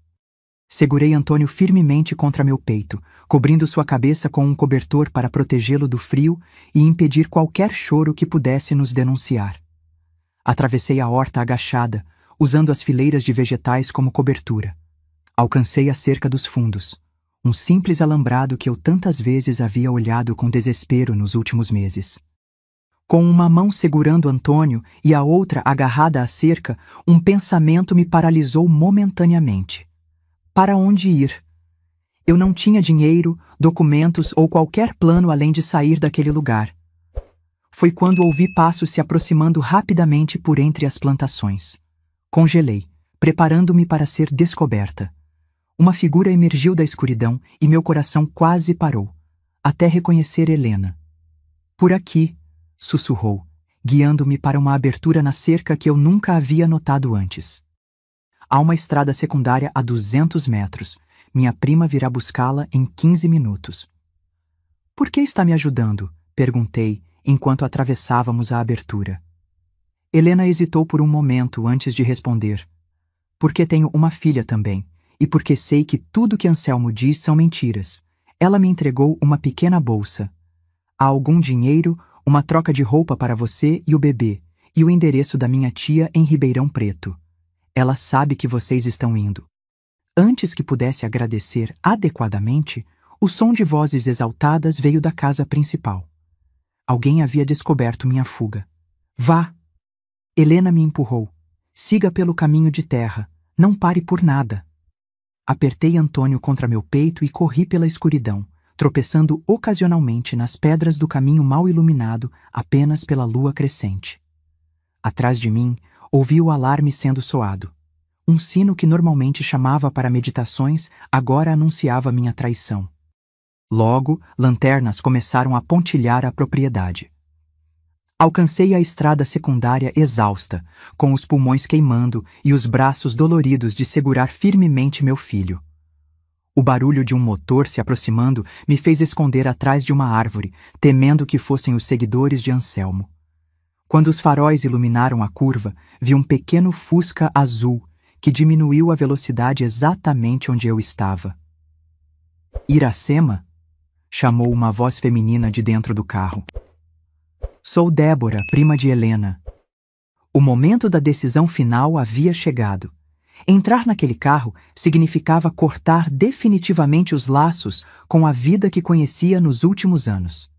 Segurei Antônio firmemente contra meu peito, cobrindo sua cabeça com um cobertor para protegê-lo do frio e impedir qualquer choro que pudesse nos denunciar. Atravessei a horta agachada, usando as fileiras de vegetais como cobertura. Alcancei a cerca dos fundos. Um simples alambrado que eu tantas vezes havia olhado com desespero nos últimos meses. Com uma mão segurando Antônio e a outra agarrada à cerca, um pensamento me paralisou momentaneamente. Para onde ir? Eu não tinha dinheiro, documentos ou qualquer plano além de sair daquele lugar. Foi quando ouvi passos se aproximando rapidamente por entre as plantações. Congelei, preparando-me para ser descoberta. Uma figura emergiu da escuridão e meu coração quase parou, até reconhecer Helena. Por aqui, sussurrou, guiando-me para uma abertura na cerca que eu nunca havia notado antes. Há uma estrada secundária a 200 metros. Minha prima virá buscá-la em 15 minutos. Por que está me ajudando? Perguntei, enquanto atravessávamos a abertura. Helena hesitou por um momento antes de responder. Porque tenho uma filha também, e porque sei que tudo que Anselmo diz são mentiras. Ela me entregou uma pequena bolsa. Há algum dinheiro, uma troca de roupa para você e o bebê, e o endereço da minha tia em Ribeirão Preto. Ela sabe que vocês estão indo. Antes que pudesse agradecer adequadamente, o som de vozes exaltadas veio da casa principal. Alguém havia descoberto minha fuga. Vá! Helena me empurrou. Siga pelo caminho de terra. Não pare por nada. Apertei Antônio contra meu peito e corri pela escuridão, tropeçando ocasionalmente nas pedras do caminho mal iluminado apenas pela lua crescente. Atrás de mim, ouvi o alarme sendo soado. Um sino que normalmente chamava para meditações agora anunciava minha traição. Logo, lanternas começaram a pontilhar a propriedade. Alcancei a estrada secundária exausta, com os pulmões queimando e os braços doloridos de segurar firmemente meu filho. O barulho de um motor se aproximando me fez esconder atrás de uma árvore, temendo que fossem os seguidores de Anselmo. Quando os faróis iluminaram a curva, vi um pequeno Fusca azul que diminuiu a velocidade exatamente onde eu estava. Iracema? Chamou uma voz feminina de dentro do carro. Sou Débora, prima de Helena. O momento da decisão final havia chegado. Entrar naquele carro significava cortar definitivamente os laços com a vida que conhecia nos últimos anos.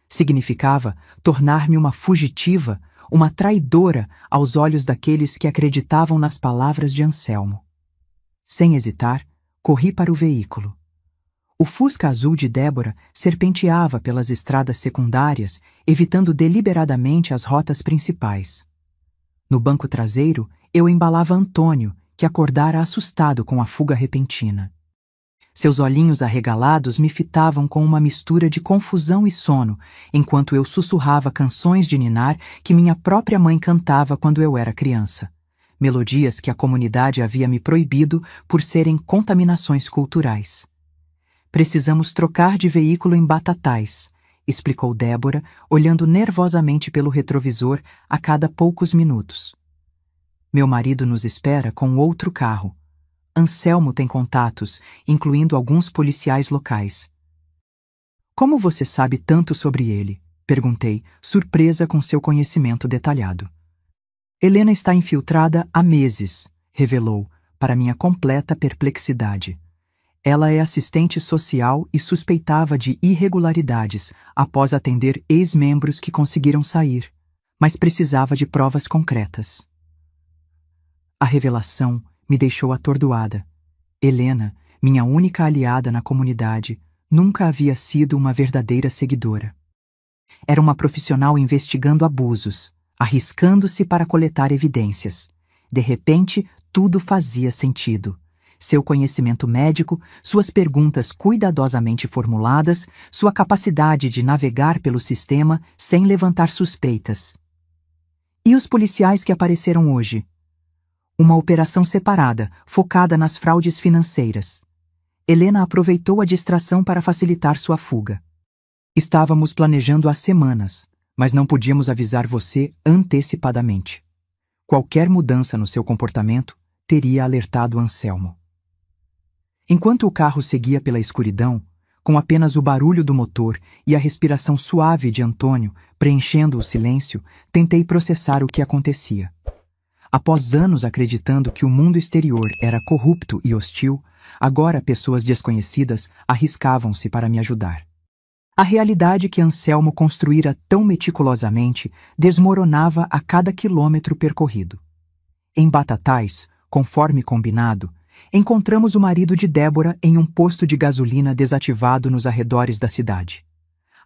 Significava tornar-me uma fugitiva, uma traidora aos olhos daqueles que acreditavam nas palavras de Anselmo. Sem hesitar, corri para o veículo. O Fusca azul de Débora serpenteava pelas estradas secundárias, evitando deliberadamente as rotas principais. No banco traseiro, eu embalava Antônio, que acordara assustado com a fuga repentina. Seus olhinhos arregalados me fitavam com uma mistura de confusão e sono, enquanto eu sussurrava canções de ninar que minha própria mãe cantava quando eu era criança. Melodias que a comunidade havia me proibido por serem contaminações culturais. Precisamos trocar de veículo em Batatais, explicou Débora, olhando nervosamente pelo retrovisor a cada poucos minutos. Meu marido nos espera com outro carro. Anselmo tem contatos, incluindo alguns policiais locais. Como você sabe tanto sobre ele? Perguntei, surpresa com seu conhecimento detalhado. Helena está infiltrada há meses, revelou, para minha completa perplexidade. Ela é assistente social e suspeitava de irregularidades após atender ex-membros que conseguiram sair, mas precisava de provas concretas. A revelação me deixou atordoada. Helena, minha única aliada na comunidade, nunca havia sido uma verdadeira seguidora. Era uma profissional investigando abusos, arriscando-se para coletar evidências. De repente, tudo fazia sentido. Seu conhecimento médico, suas perguntas cuidadosamente formuladas, sua capacidade de navegar pelo sistema sem levantar suspeitas. E os policiais que apareceram hoje? Uma operação separada, focada nas fraudes financeiras. Helena aproveitou a distração para facilitar sua fuga. Estávamos planejando há semanas, mas não podíamos avisar você antecipadamente. Qualquer mudança no seu comportamento teria alertado Anselmo. Enquanto o carro seguia pela escuridão, com apenas o barulho do motor e a respiração suave de Antônio preenchendo o silêncio, tentei processar o que acontecia. Após anos acreditando que o mundo exterior era corrupto e hostil, agora pessoas desconhecidas arriscavam-se para me ajudar. A realidade que Anselmo construíra tão meticulosamente desmoronava a cada quilômetro percorrido. Em Batatais, conforme combinado, encontramos o marido de Débora em um posto de gasolina desativado nos arredores da cidade.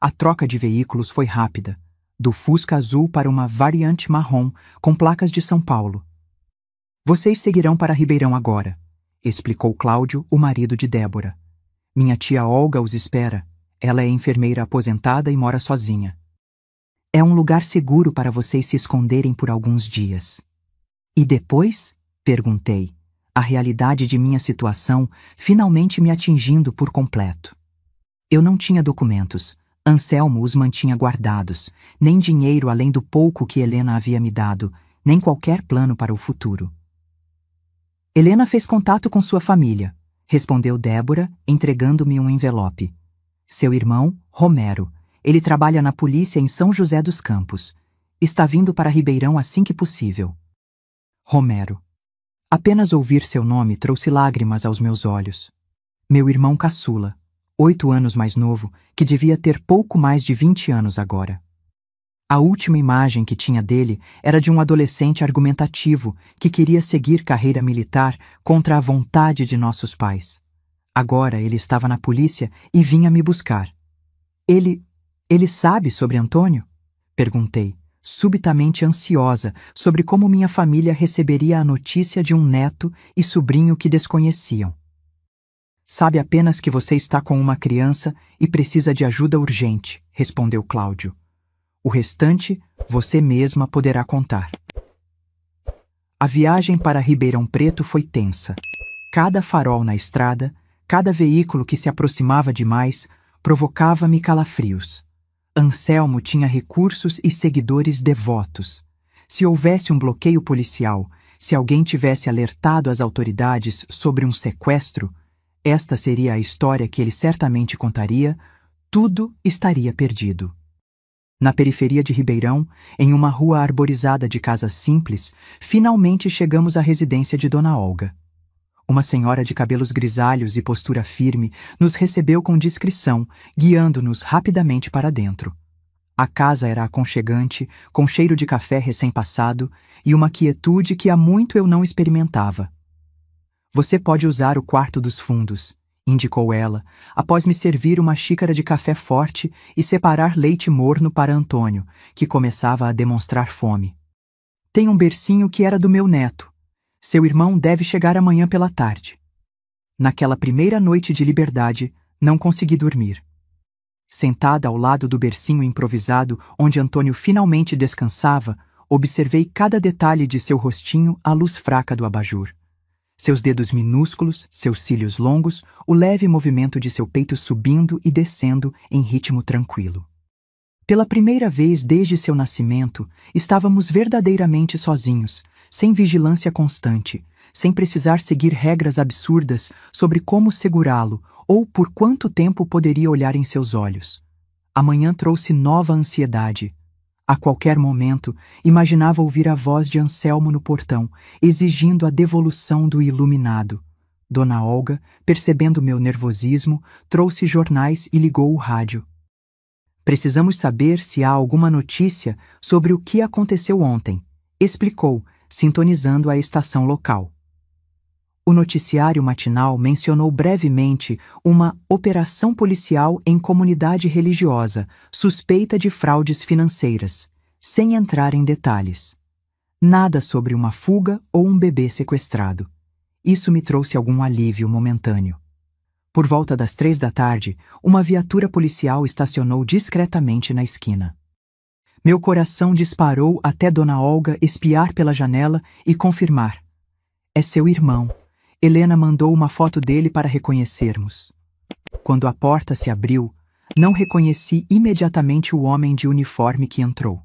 A troca de veículos foi rápida, do Fusca azul para uma variante marrom com placas de São Paulo. Vocês seguirão para Ribeirão agora, explicou Cláudio, o marido de Débora. Minha tia Olga os espera. Ela é enfermeira aposentada e mora sozinha. É um lugar seguro para vocês se esconderem por alguns dias. E depois? Perguntei, a realidade de minha situação finalmente me atingindo por completo. Eu não tinha documentos. Anselmo os mantinha guardados, nem dinheiro além do pouco que Helena havia me dado, nem qualquer plano para o futuro. Helena fez contato com sua família, respondeu Débora, entregando-me um envelope. Seu irmão, Romero. Ele trabalha na polícia em São José dos Campos. Está vindo para Ribeirão assim que possível. Romero. Apenas ouvir seu nome trouxe lágrimas aos meus olhos. Meu irmão caçula, 8 anos mais novo, que devia ter pouco mais de 20 anos agora. A última imagem que tinha dele era de um adolescente argumentativo que queria seguir carreira militar contra a vontade de nossos pais. Agora ele estava na polícia e vinha me buscar. Ele sabe sobre Antônio? Perguntei, subitamente ansiosa sobre como minha família receberia a notícia de um neto e sobrinho que desconheciam. Sabe apenas que você está com uma criança e precisa de ajuda urgente, respondeu Cláudio. O restante você mesma poderá contar. A viagem para Ribeirão Preto foi tensa. Cada farol na estrada, cada veículo que se aproximava demais, provocava-me calafrios. Anselmo tinha recursos e seguidores devotos. Se houvesse um bloqueio policial, se alguém tivesse alertado as autoridades sobre um sequestro, esta seria a história que ele certamente contaria, tudo estaria perdido. Na periferia de Ribeirão, em uma rua arborizada de casas simples, finalmente chegamos à residência de Dona Olga. Uma senhora de cabelos grisalhos e postura firme nos recebeu com discrição, guiando-nos rapidamente para dentro. A casa era aconchegante, com cheiro de café recém-passado e uma quietude que há muito eu não experimentava. Você pode usar o quarto dos fundos, indicou ela, após me servir uma xícara de café forte e separar leite morno para Antônio, que começava a demonstrar fome. Tem um bercinho que era do meu neto. Seu irmão deve chegar amanhã pela tarde. Naquela primeira noite de liberdade, não consegui dormir. Sentada ao lado do bercinho improvisado onde Antônio finalmente descansava, observei cada detalhe de seu rostinho à luz fraca do abajur. Seus dedos minúsculos, seus cílios longos, o leve movimento de seu peito subindo e descendo em ritmo tranquilo. Pela primeira vez desde seu nascimento, estávamos verdadeiramente sozinhos, sem vigilância constante, sem precisar seguir regras absurdas sobre como segurá-lo ou por quanto tempo poderia olhar em seus olhos. Amanhã trouxe nova ansiedade. A qualquer momento, imaginava ouvir a voz de Anselmo no portão, exigindo a devolução do iluminado. Dona Olga, percebendo meu nervosismo, trouxe jornais e ligou o rádio. Precisamos saber se há alguma notícia sobre o que aconteceu ontem, explicou, sintonizando a estação local. O noticiário matinal mencionou brevemente uma operação policial em comunidade religiosa, suspeita de fraudes financeiras, sem entrar em detalhes. Nada sobre uma fuga ou um bebê sequestrado. Isso me trouxe algum alívio momentâneo. Por volta das 3 da tarde, uma viatura policial estacionou discretamente na esquina. Meu coração disparou até Dona Olga espiar pela janela e confirmar. É seu irmão. Helena mandou uma foto dele para reconhecermos. Quando a porta se abriu, não reconheci imediatamente o homem de uniforme que entrou.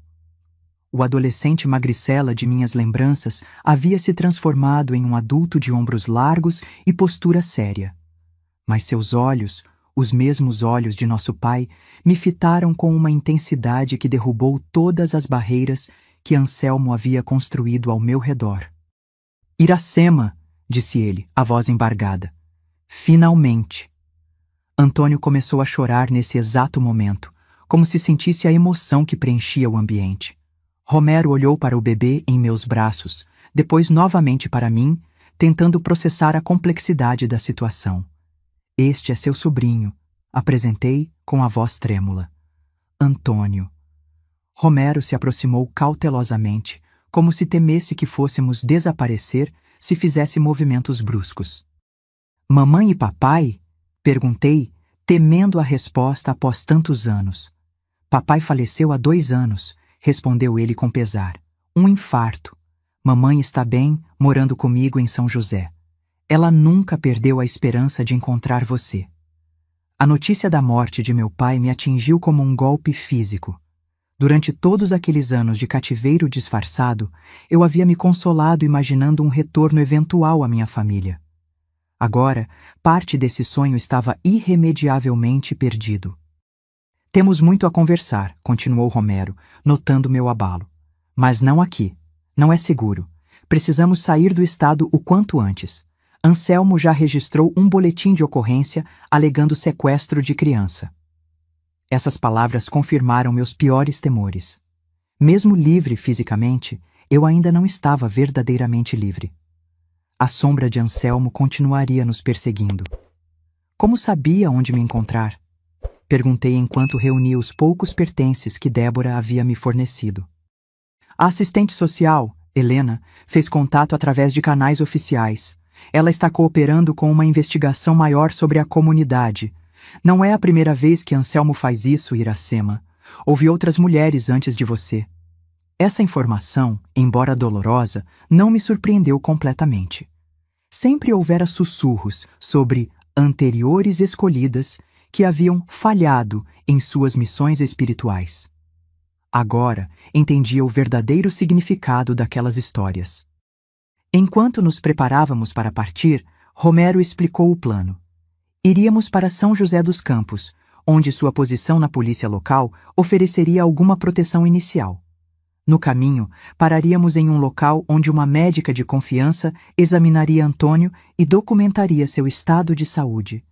O adolescente magricela de minhas lembranças havia se transformado em um adulto de ombros largos e postura séria. Mas seus olhos, os mesmos olhos de nosso pai, me fitaram com uma intensidade que derrubou todas as barreiras que Anselmo havia construído ao meu redor. Iracema, disse ele, a voz embargada. Finalmente. Antônio começou a chorar nesse exato momento, como se sentisse a emoção que preenchia o ambiente. Romero olhou para o bebê em meus braços, depois novamente para mim, tentando processar a complexidade da situação. Este é seu sobrinho, apresentei com a voz trêmula. Antônio. Romero se aproximou cautelosamente, como se temesse que fôssemos desaparecer se fizesse movimentos bruscos. Mamãe e papai? Perguntei, temendo a resposta após tantos anos. Papai faleceu há 2 anos, respondeu ele com pesar. Um infarto. Mamãe está bem, morando comigo em São José. Ela nunca perdeu a esperança de encontrar você. A notícia da morte de meu pai me atingiu como um golpe físico. Durante todos aqueles anos de cativeiro disfarçado, eu havia me consolado imaginando um retorno eventual à minha família. Agora, parte desse sonho estava irremediavelmente perdido. Temos muito a conversar, continuou Romero, notando meu abalo. Mas não aqui. Não é seguro. Precisamos sair do estado o quanto antes. Anselmo já registrou um boletim de ocorrência alegando sequestro de criança. Essas palavras confirmaram meus piores temores. Mesmo livre fisicamente, eu ainda não estava verdadeiramente livre. A sombra de Anselmo continuaria nos perseguindo. Como sabia onde me encontrar? Perguntei enquanto reunia os poucos pertences que Débora havia me fornecido. A assistente social, Helena, fez contato através de canais oficiais. Ela está cooperando com uma investigação maior sobre a comunidade. Não é a primeira vez que Anselmo faz isso, Iracema. Houve outras mulheres antes de você. Essa informação, embora dolorosa, não me surpreendeu completamente. Sempre houvera sussurros sobre anteriores escolhidas que haviam falhado em suas missões espirituais. Agora entendia o verdadeiro significado daquelas histórias. Enquanto nos preparávamos para partir, Romero explicou o plano. Iríamos para São José dos Campos, onde sua posição na polícia local ofereceria alguma proteção inicial. No caminho, pararíamos em um local onde uma médica de confiança examinaria Antônio e documentaria seu estado de saúde.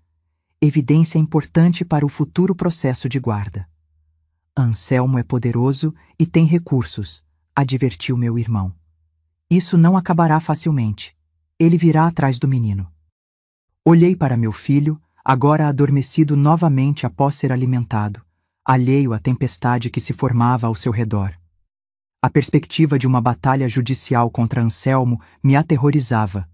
Evidência importante para o futuro processo de guarda. Anselmo é poderoso e tem recursos, advertiu meu irmão. Isso não acabará facilmente. Ele virá atrás do menino. Olhei para meu filho, agora adormecido novamente após ser alimentado, alheio à tempestade que se formava ao seu redor. A perspectiva de uma batalha judicial contra Anselmo me aterrorizava.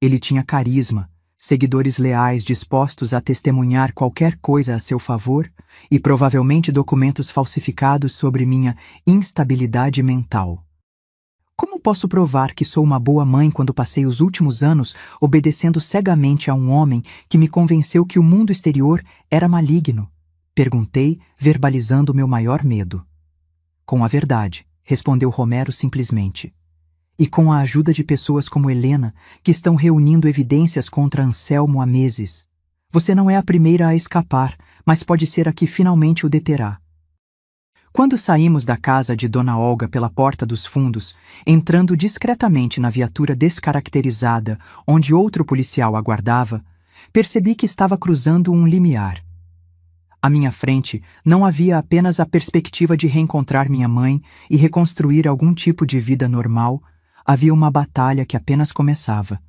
Ele tinha carisma, seguidores leais dispostos a testemunhar qualquer coisa a seu favor e provavelmente documentos falsificados sobre minha instabilidade mental. Como posso provar que sou uma boa mãe quando passei os últimos anos obedecendo cegamente a um homem que me convenceu que o mundo exterior era maligno? Perguntei, verbalizando meu maior medo. Com a verdade, respondeu Romero simplesmente. E com a ajuda de pessoas como Helena, que estão reunindo evidências contra Anselmo há meses. Você não é a primeira a escapar, mas pode ser a que finalmente o deterá. Quando saímos da casa de Dona Olga pela porta dos fundos, entrando discretamente na viatura descaracterizada onde outro policial aguardava, percebi que estava cruzando um limiar. À minha frente não havia apenas a perspectiva de reencontrar minha mãe e reconstruir algum tipo de vida normal, havia uma batalha que apenas começava.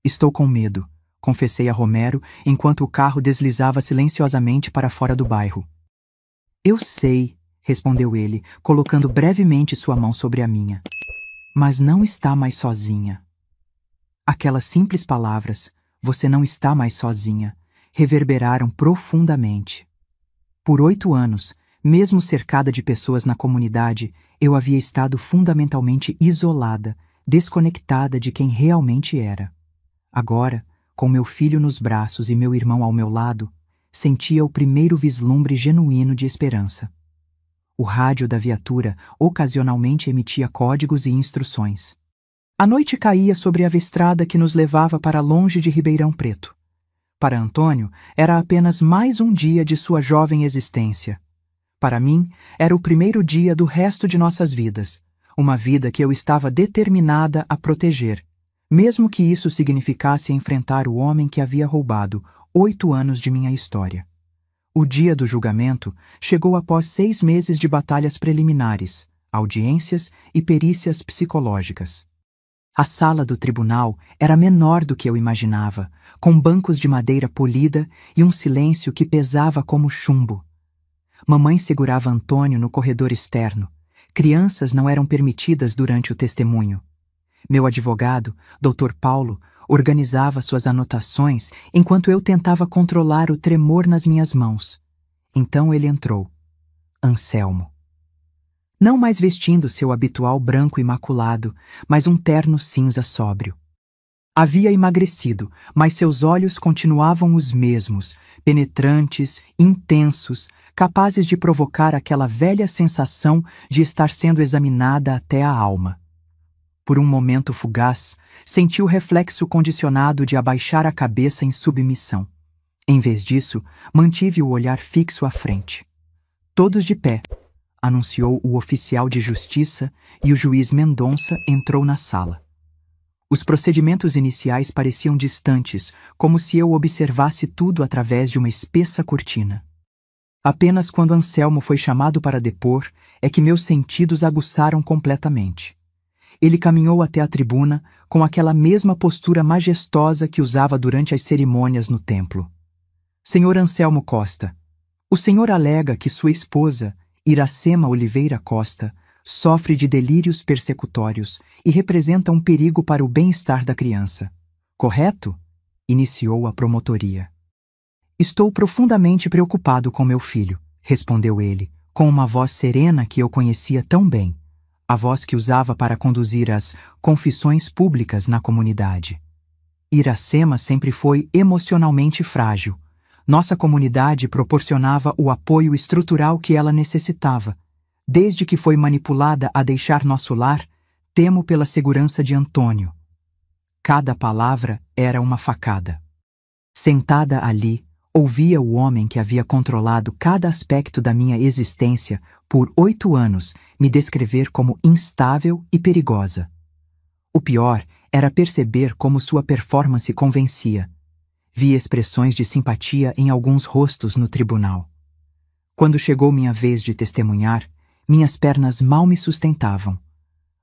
Estou com medo, confessei a Romero enquanto o carro deslizava silenciosamente para fora do bairro. Eu sei, respondeu ele, colocando brevemente sua mão sobre a minha. Mas não está mais sozinha. Aquelas simples palavras, você não está mais sozinha, reverberaram profundamente. Por 8 anos, mesmo cercada de pessoas na comunidade, eu havia estado fundamentalmente isolada, desconectada de quem realmente era. Agora, com meu filho nos braços e meu irmão ao meu lado, sentia o primeiro vislumbre genuíno de esperança. O rádio da viatura ocasionalmente emitia códigos e instruções. A noite caía sobre a estrada que nos levava para longe de Ribeirão Preto. Para Antônio, era apenas mais um dia de sua jovem existência. Para mim, era o primeiro dia do resto de nossas vidas, uma vida que eu estava determinada a proteger, mesmo que isso significasse enfrentar o homem que havia roubado 8 anos de minha história. O dia do julgamento chegou após 6 meses de batalhas preliminares, audiências e perícias psicológicas. A sala do tribunal era menor do que eu imaginava, com bancos de madeira polida e um silêncio que pesava como chumbo. Mamãe segurava Antônio no corredor externo. Crianças não eram permitidas durante o testemunho. Meu advogado, Dr. Paulo, organizava suas anotações enquanto eu tentava controlar o tremor nas minhas mãos. Então ele entrou. Anselmo. Não mais vestindo seu habitual branco imaculado, mas um terno cinza sóbrio. Havia emagrecido, mas seus olhos continuavam os mesmos, penetrantes, intensos, capazes de provocar aquela velha sensação de estar sendo examinada até a alma. Por um momento fugaz, senti o reflexo condicionado de abaixar a cabeça em submissão. Em vez disso, mantive o olhar fixo à frente. Todos de pé, anunciou o oficial de justiça e o juiz Mendonça entrou na sala. Os procedimentos iniciais pareciam distantes, como se eu observasse tudo através de uma espessa cortina. Apenas quando Anselmo foi chamado para depor é que meus sentidos aguçaram completamente. Ele caminhou até a tribuna com aquela mesma postura majestosa que usava durante as cerimônias no templo. Senhor Anselmo Costa, o senhor alega que sua esposa, Iracema Oliveira Costa, sofre de delírios persecutórios e representa um perigo para o bem-estar da criança. Correto? Iniciou a promotoria. Estou profundamente preocupado com meu filho, respondeu ele, com uma voz serena que eu conhecia tão bem, a voz que usava para conduzir as confissões públicas na comunidade. Iracema sempre foi emocionalmente frágil. Nossa comunidade proporcionava o apoio estrutural que ela necessitava. Desde que foi manipulada a deixar nosso lar, temo pela segurança de Antônio. Cada palavra era uma facada. Sentada ali, ouvia o homem que havia controlado cada aspecto da minha existência por 8 anos me descrever como instável e perigosa. O pior era perceber como sua performance convencia. Vi expressões de simpatia em alguns rostos no tribunal. Quando chegou minha vez de testemunhar, minhas pernas mal me sustentavam.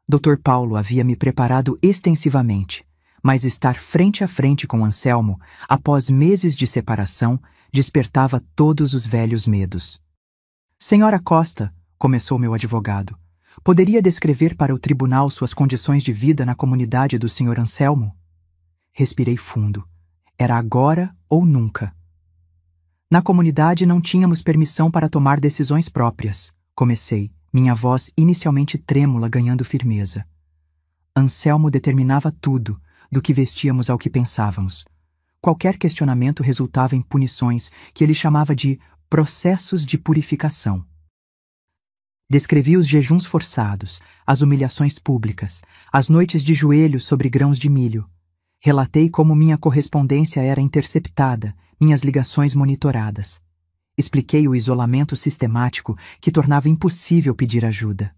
Dr. Paulo havia me preparado extensivamente, mas estar frente a frente com Anselmo, após meses de separação, despertava todos os velhos medos. Senhora Costa, começou meu advogado, poderia descrever para o tribunal suas condições de vida na comunidade do Sr. Anselmo? Respirei fundo. Era agora ou nunca. Na comunidade não tínhamos permissão para tomar decisões próprias. Comecei, minha voz inicialmente trêmula ganhando firmeza. Anselmo determinava tudo, do que vestíamos ao que pensávamos. Qualquer questionamento resultava em punições que ele chamava de processos de purificação. Descrevi os jejuns forçados, as humilhações públicas, as noites de joelhos sobre grãos de milho. Relatei como minha correspondência era interceptada, minhas ligações monitoradas. Expliquei o isolamento sistemático que tornava impossível pedir ajuda.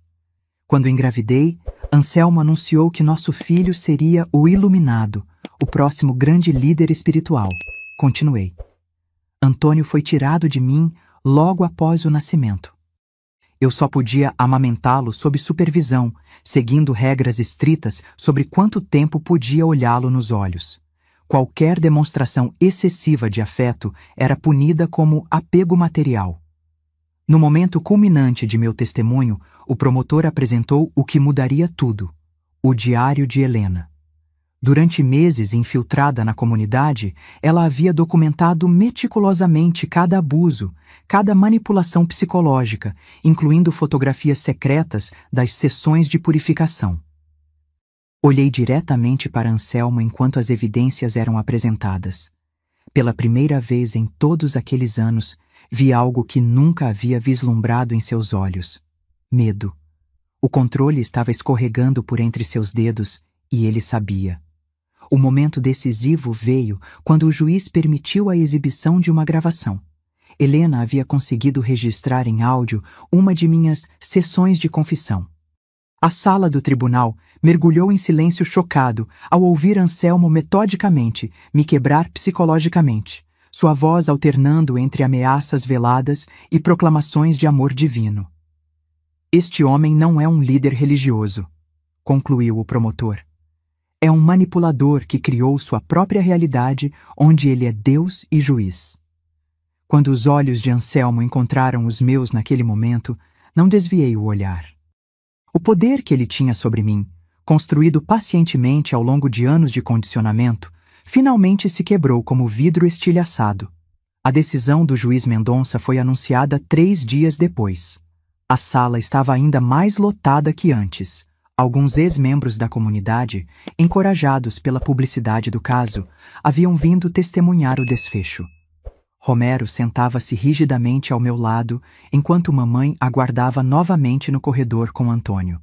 Quando engravidei, Anselmo anunciou que nosso filho seria o iluminado, o próximo grande líder espiritual. Continuei. Antônio foi tirado de mim logo após o nascimento. Eu só podia amamentá-lo sob supervisão, seguindo regras estritas sobre quanto tempo podia olhá-lo nos olhos. Qualquer demonstração excessiva de afeto era punida como apego material. No momento culminante de meu testemunho, o promotor apresentou o que mudaria tudo: o diário de Helena. Durante meses infiltrada na comunidade, ela havia documentado meticulosamente cada abuso, cada manipulação psicológica, incluindo fotografias secretas das sessões de purificação. Olhei diretamente para Anselmo enquanto as evidências eram apresentadas. Pela primeira vez em todos aqueles anos, vi algo que nunca havia vislumbrado em seus olhos: medo. O controle estava escorregando por entre seus dedos e ele sabia. O momento decisivo veio quando o juiz permitiu a exibição de uma gravação. Helena havia conseguido registrar em áudio uma de minhas sessões de confissão. A sala do tribunal mergulhou em silêncio chocado ao ouvir Anselmo metodicamente me quebrar psicologicamente, sua voz alternando entre ameaças veladas e proclamações de amor divino. Este homem não é um líder religioso, concluiu o promotor. É um manipulador que criou sua própria realidade, onde ele é Deus e juiz. Quando os olhos de Anselmo encontraram os meus naquele momento, não desviei o olhar. O poder que ele tinha sobre mim, construído pacientemente ao longo de anos de condicionamento, finalmente se quebrou como vidro estilhaçado. A decisão do juiz Mendonça foi anunciada 3 dias depois. A sala estava ainda mais lotada que antes. Alguns ex-membros da comunidade, encorajados pela publicidade do caso, haviam vindo testemunhar o desfecho. Romero sentava-se rigidamente ao meu lado, enquanto mamãe aguardava novamente no corredor com Antônio.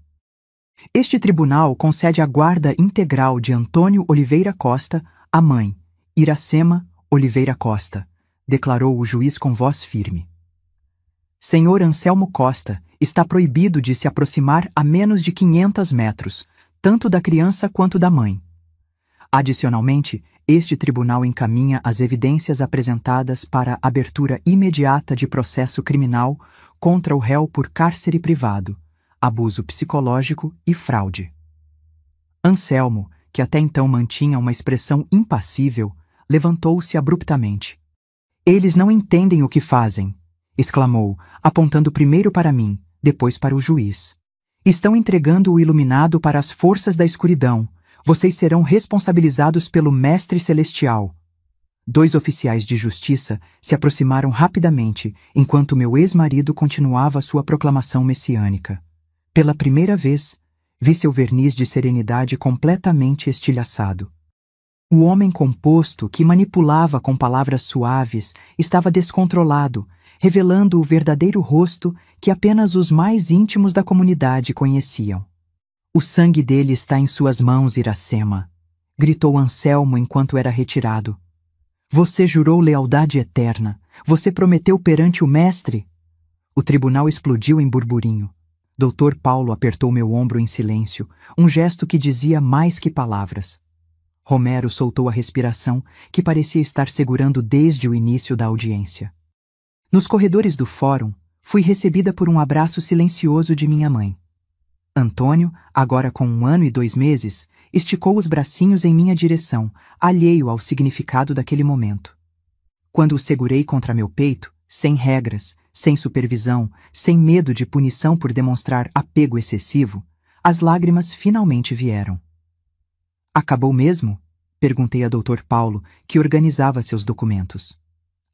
Este tribunal concede a guarda integral de Antônio Oliveira Costa à mãe, Iracema Oliveira Costa, declarou o juiz com voz firme. Senhor Anselmo Costa está proibido de se aproximar a menos de 500 metros, tanto da criança quanto da mãe. Adicionalmente, este tribunal encaminha as evidências apresentadas para abertura imediata de processo criminal contra o réu por cárcere privado, abuso psicológico e fraude. Anselmo, que até então mantinha uma expressão impassível, levantou-se abruptamente. Eles não entendem o que fazem, exclamou, apontando primeiro para mim, depois para o juiz. Estão entregando o iluminado para as forças da escuridão. Vocês serão responsabilizados pelo Mestre Celestial. 2 oficiais de justiça se aproximaram rapidamente, enquanto meu ex-marido continuava sua proclamação messiânica. Pela primeira vez, vi seu verniz de serenidade completamente estilhaçado. O homem composto, que manipulava com palavras suaves, estava descontrolado, revelando o verdadeiro rosto que apenas os mais íntimos da comunidade conheciam. O sangue dele está em suas mãos, Iracema, gritou Anselmo enquanto era retirado. Você jurou lealdade eterna. Você prometeu perante o mestre. O tribunal explodiu em burburinho. Dr. Paulo apertou meu ombro em silêncio, um gesto que dizia mais que palavras. Romero soltou a respiração, que parecia estar segurando desde o início da audiência. Nos corredores do fórum, fui recebida por um abraço silencioso de minha mãe. Antônio, agora com 1 ano e 2 meses, esticou os bracinhos em minha direção, alheio ao significado daquele momento. Quando o segurei contra meu peito, sem regras, sem supervisão, sem medo de punição por demonstrar apego excessivo, as lágrimas finalmente vieram. Acabou mesmo? Perguntei a Dr. Paulo, que organizava seus documentos.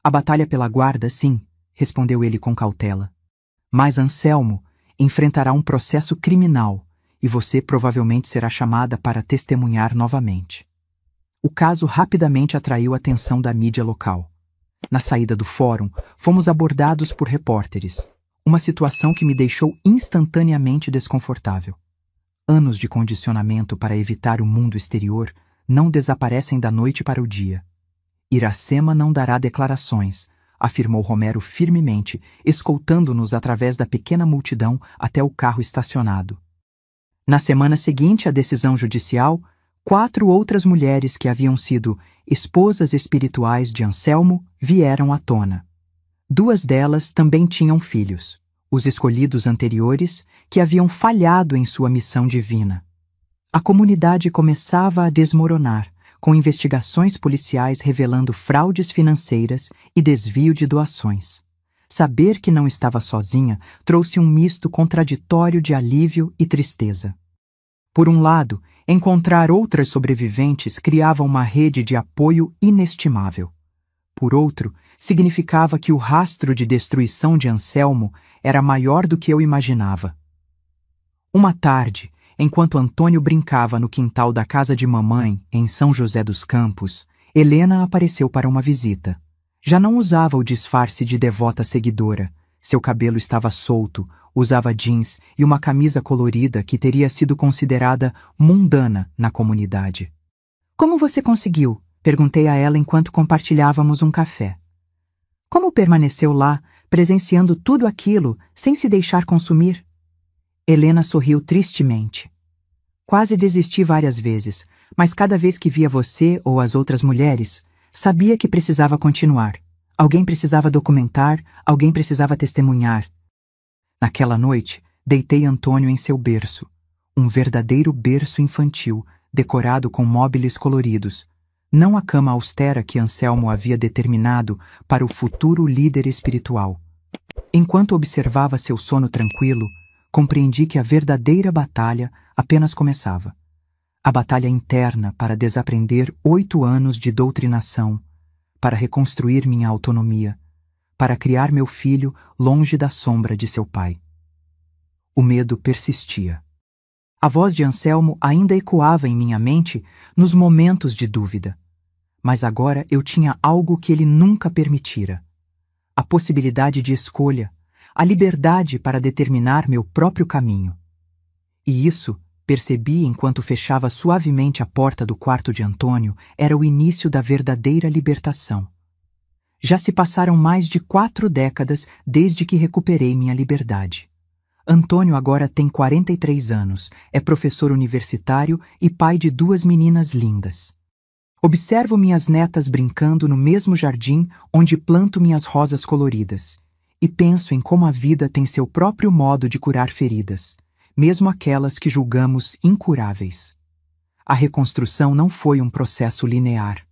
A batalha pela guarda, sim, respondeu ele com cautela. Mas Anselmo enfrentará um processo criminal e você provavelmente será chamada para testemunhar novamente. O caso rapidamente atraiu a atenção da mídia local. Na saída do fórum, fomos abordados por repórteres, uma situação que me deixou instantaneamente desconfortável. Anos de condicionamento para evitar o mundo exterior não desaparecem da noite para o dia. Iracema não dará declarações, afirmou Romero firmemente, escoltando-nos através da pequena multidão até o carro estacionado. Na semana seguinte à decisão judicial, 4 outras mulheres que haviam sido esposas espirituais de Anselmo vieram à tona. 2 delas também tinham filhos, os escolhidos anteriores que haviam falhado em sua missão divina. A comunidade começava a desmoronar, com investigações policiais revelando fraudes financeiras e desvio de doações. Saber que não estava sozinha trouxe um misto contraditório de alívio e tristeza. Por um lado, encontrar outras sobreviventes criava uma rede de apoio inestimável. Por outro, significava que o rastro de destruição de Anselmo era maior do que eu imaginava. Uma tarde, enquanto Antônio brincava no quintal da casa de mamãe, em São José dos Campos, Helena apareceu para uma visita. Já não usava o disfarce de devota seguidora. Seu cabelo estava solto, usava jeans e uma camisa colorida que teria sido considerada mundana na comunidade. Como você conseguiu? Perguntei a ela enquanto compartilhávamos um café. Como permaneceu lá, presenciando tudo aquilo, sem se deixar consumir? Helena sorriu tristemente. Quase desisti várias vezes, mas cada vez que via você ou as outras mulheres, sabia que precisava continuar. Alguém precisava documentar, alguém precisava testemunhar. Naquela noite, deitei Antônio em seu berço, um verdadeiro berço infantil, decorado com móveis coloridos, não a cama austera que Anselmo havia determinado para o futuro líder espiritual. Enquanto observava seu sono tranquilo, compreendi que a verdadeira batalha apenas começava. A batalha interna para desaprender 8 anos de doutrinação, para reconstruir minha autonomia, para criar meu filho longe da sombra de seu pai. O medo persistia. A voz de Anselmo ainda ecoava em minha mente nos momentos de dúvida. Mas agora eu tinha algo que ele nunca permitira: a possibilidade de escolha, a liberdade para determinar meu próprio caminho. E isso, percebi enquanto fechava suavemente a porta do quarto de Antônio, era o início da verdadeira libertação. Já se passaram mais de 4 décadas desde que recuperei minha liberdade. Antônio agora tem 43 anos, é professor universitário e pai de 2 meninas lindas. Observo minhas netas brincando no mesmo jardim onde planto minhas rosas coloridas, e penso em como a vida tem seu próprio modo de curar feridas, mesmo aquelas que julgamos incuráveis. A reconstrução não foi um processo linear.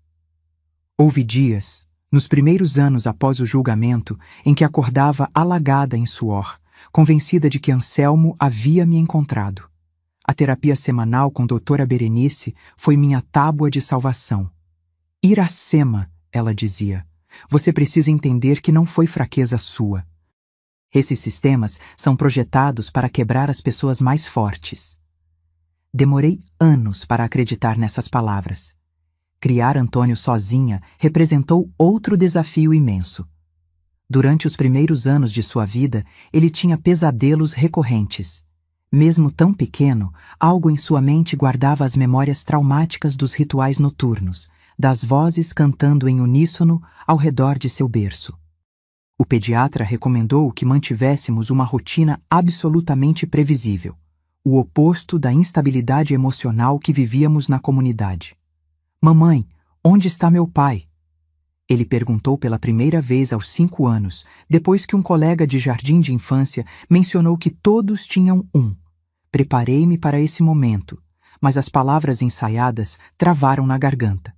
Houve dias, nos primeiros anos após o julgamento, em que acordava alagada em suor, convencida de que Anselmo havia me encontrado. A terapia semanal com doutora Berenice foi minha tábua de salvação. Iracema, ela dizia, você precisa entender que não foi fraqueza sua. Esses sistemas são projetados para quebrar as pessoas mais fortes. Demorei anos para acreditar nessas palavras. Criar Antônio sozinha representou outro desafio imenso. Durante os primeiros anos de sua vida, ele tinha pesadelos recorrentes. Mesmo tão pequeno, algo em sua mente guardava as memórias traumáticas dos rituais noturnos, das vozes cantando em uníssono ao redor de seu berço. O pediatra recomendou que mantivéssemos uma rotina absolutamente previsível, o oposto da instabilidade emocional que vivíamos na comunidade. Mamãe, onde está meu pai? Ele perguntou pela primeira vez aos 5 anos, depois que um colega de jardim de infância mencionou que todos tinham um. Preparei-me para esse momento, mas as palavras ensaiadas travaram na garganta.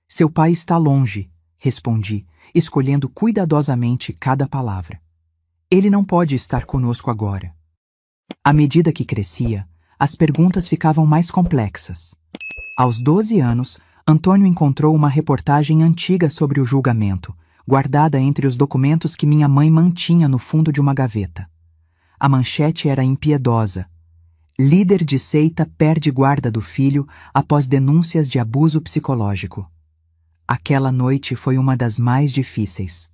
Seu pai está longe, respondi, escolhendo cuidadosamente cada palavra. Ele não pode estar conosco agora. À medida que crescia, as perguntas ficavam mais complexas. Aos 12 anos, Antônio encontrou uma reportagem antiga sobre o julgamento, guardada entre os documentos que minha mãe mantinha no fundo de uma gaveta. A manchete era impiedosa. Líder de seita perde guarda do filho após denúncias de abuso psicológico. Aquela noite foi uma das mais difíceis.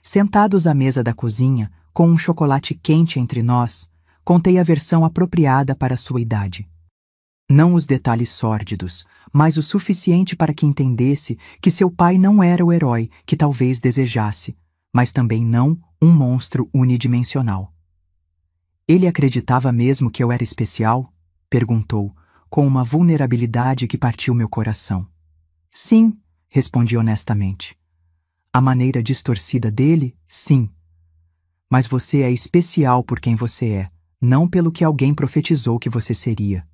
Sentados à mesa da cozinha, com um chocolate quente entre nós, contei a versão apropriada para sua idade. Não os detalhes sórdidos, mas o suficiente para que entendesse que seu pai não era o herói que talvez desejasse, mas também não um monstro unidimensional. Ele acreditava mesmo que eu era especial? Perguntou, com uma vulnerabilidade que partiu meu coração. Sim, respondi honestamente. A maneira distorcida dele, sim. Mas você é especial por quem você é, não pelo que alguém profetizou que você seria.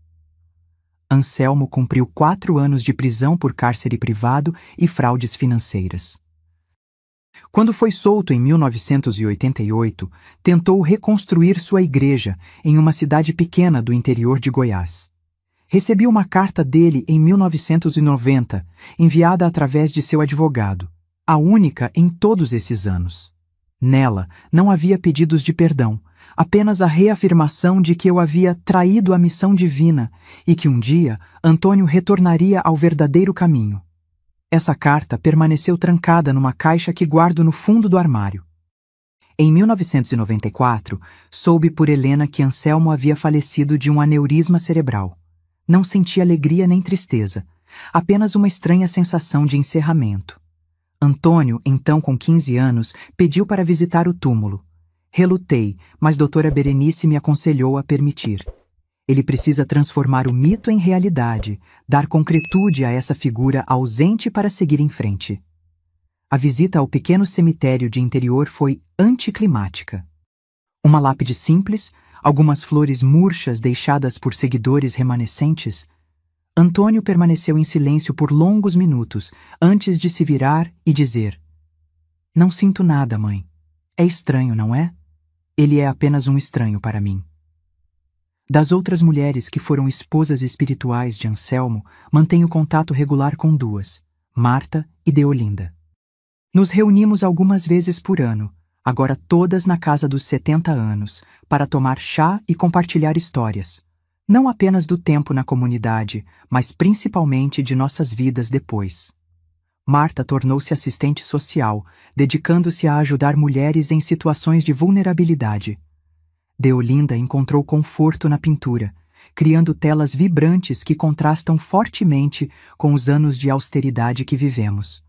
Anselmo cumpriu 4 anos de prisão por cárcere privado e fraudes financeiras. Quando foi solto em 1988, tentou reconstruir sua igreja em uma cidade pequena do interior de Goiás. Recebi uma carta dele em 1990, enviada através de seu advogado, a única em todos esses anos. Nela, não havia pedidos de perdão, apenas a reafirmação de que eu havia traído a missão divina e que um dia Antônio retornaria ao verdadeiro caminho. Essa carta permaneceu trancada numa caixa que guardo no fundo do armário. Em 1994, soube por Helena que Anselmo havia falecido de um aneurisma cerebral. Não senti alegria nem tristeza, apenas uma estranha sensação de encerramento. Antônio, então com 15 anos, pediu para visitar o túmulo. Relutei, mas doutora Berenice me aconselhou a permitir. Ele precisa transformar o mito em realidade, dar concretude a essa figura ausente para seguir em frente. A visita ao pequeno cemitério de interior foi anticlimática. Uma lápide simples, algumas flores murchas deixadas por seguidores remanescentes. Antônio permaneceu em silêncio por longos minutos, antes de se virar e dizer: "Não sinto nada, mãe. É estranho, não é? Ele é apenas um estranho para mim." Das outras mulheres que foram esposas espirituais de Anselmo, mantenho contato regular com duas, Marta e Deolinda. Nos reunimos algumas vezes por ano, agora todas na casa dos 70 anos, para tomar chá e compartilhar histórias, não apenas do tempo na comunidade, mas principalmente de nossas vidas depois. Marta tornou-se assistente social, dedicando-se a ajudar mulheres em situações de vulnerabilidade. Deolinda encontrou conforto na pintura, criando telas vibrantes que contrastam fortemente com os anos de austeridade que vivemos.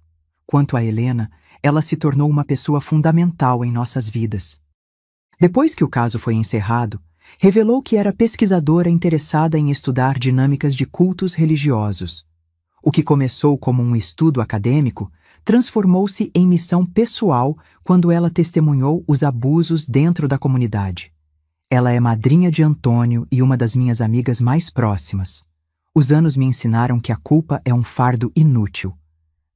Quanto a Helena, ela se tornou uma pessoa fundamental em nossas vidas. Depois que o caso foi encerrado, revelou que era pesquisadora interessada em estudar dinâmicas de cultos religiosos. O que começou como um estudo acadêmico transformou-se em missão pessoal quando ela testemunhou os abusos dentro da comunidade. Ela é madrinha de Antônio e uma das minhas amigas mais próximas. Os anos me ensinaram que a culpa é um fardo inútil.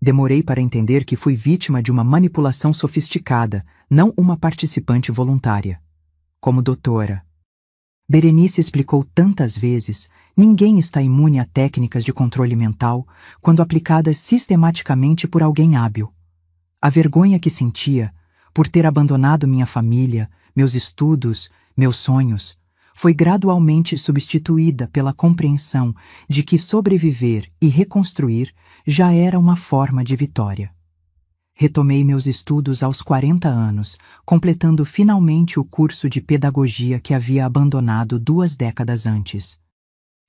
Demorei para entender que fui vítima de uma manipulação sofisticada, não uma participante voluntária. Como doutora Berenice explicou tantas vezes, ninguém está imune a técnicas de controle mental quando aplicadas sistematicamente por alguém hábil. A vergonha que sentia, por ter abandonado minha família, meus estudos, meus sonhos, foi gradualmente substituída pela compreensão de que sobreviver e reconstruir já era uma forma de vitória. Retomei meus estudos aos 40 anos, completando finalmente o curso de pedagogia que havia abandonado 2 décadas antes.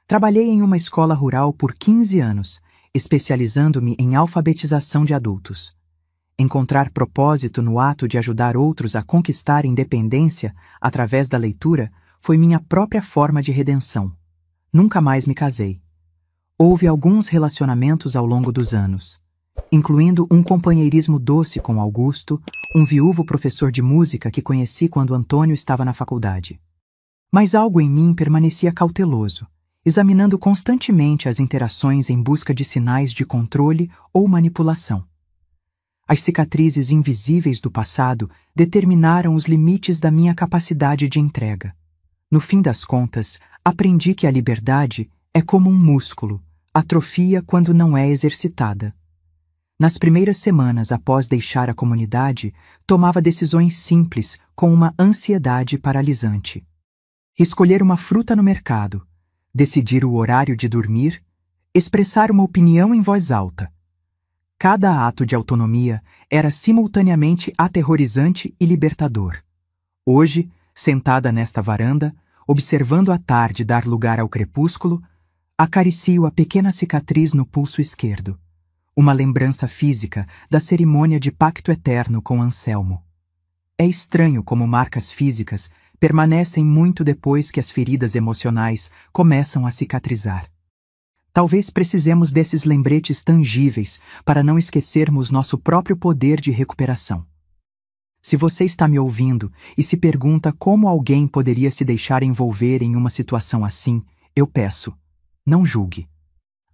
Trabalhei em uma escola rural por 15 anos, especializando-me em alfabetização de adultos. Encontrar propósito no ato de ajudar outros a conquistar independência através da leitura foi minha própria forma de redenção. Nunca mais me casei. Houve alguns relacionamentos ao longo dos anos, incluindo um companheirismo doce com Augusto, um viúvo professor de música que conheci quando Antônio estava na faculdade. Mas algo em mim permanecia cauteloso, examinando constantemente as interações em busca de sinais de controle ou manipulação. As cicatrizes invisíveis do passado determinaram os limites da minha capacidade de entrega. No fim das contas, aprendi que a liberdade é como um músculo, atrofia quando não é exercitada. Nas primeiras semanas após deixar a comunidade, tomava decisões simples com uma ansiedade paralisante. Escolher uma fruta no mercado, decidir o horário de dormir, expressar uma opinião em voz alta. Cada ato de autonomia era simultaneamente aterrorizante e libertador. Hoje, sentada nesta varanda, observando a tarde dar lugar ao crepúsculo, acaricio a pequena cicatriz no pulso esquerdo, uma lembrança física da cerimônia de pacto eterno com Anselmo. É estranho como marcas físicas permanecem muito depois que as feridas emocionais começam a cicatrizar. Talvez precisemos desses lembretes tangíveis para não esquecermos nosso próprio poder de recuperação. Se você está me ouvindo e se pergunta como alguém poderia se deixar envolver em uma situação assim, eu peço, não julgue.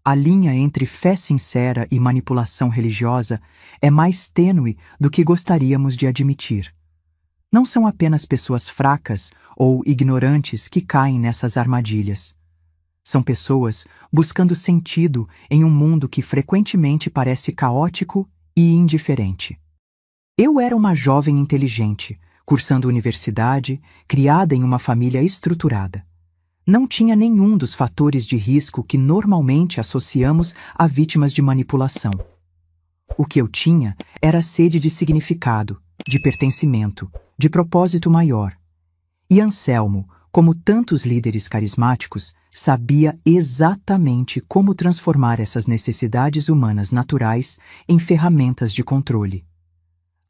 A linha entre fé sincera e manipulação religiosa é mais tênue do que gostaríamos de admitir. Não são apenas pessoas fracas ou ignorantes que caem nessas armadilhas. São pessoas buscando sentido em um mundo que frequentemente parece caótico e indiferente. Eu era uma jovem inteligente, cursando universidade, criada em uma família estruturada. Não tinha nenhum dos fatores de risco que normalmente associamos a vítimas de manipulação. O que eu tinha era sede de significado, de pertencimento, de propósito maior. E Anselmo, como tantos líderes carismáticos, sabia exatamente como transformar essas necessidades humanas naturais em ferramentas de controle.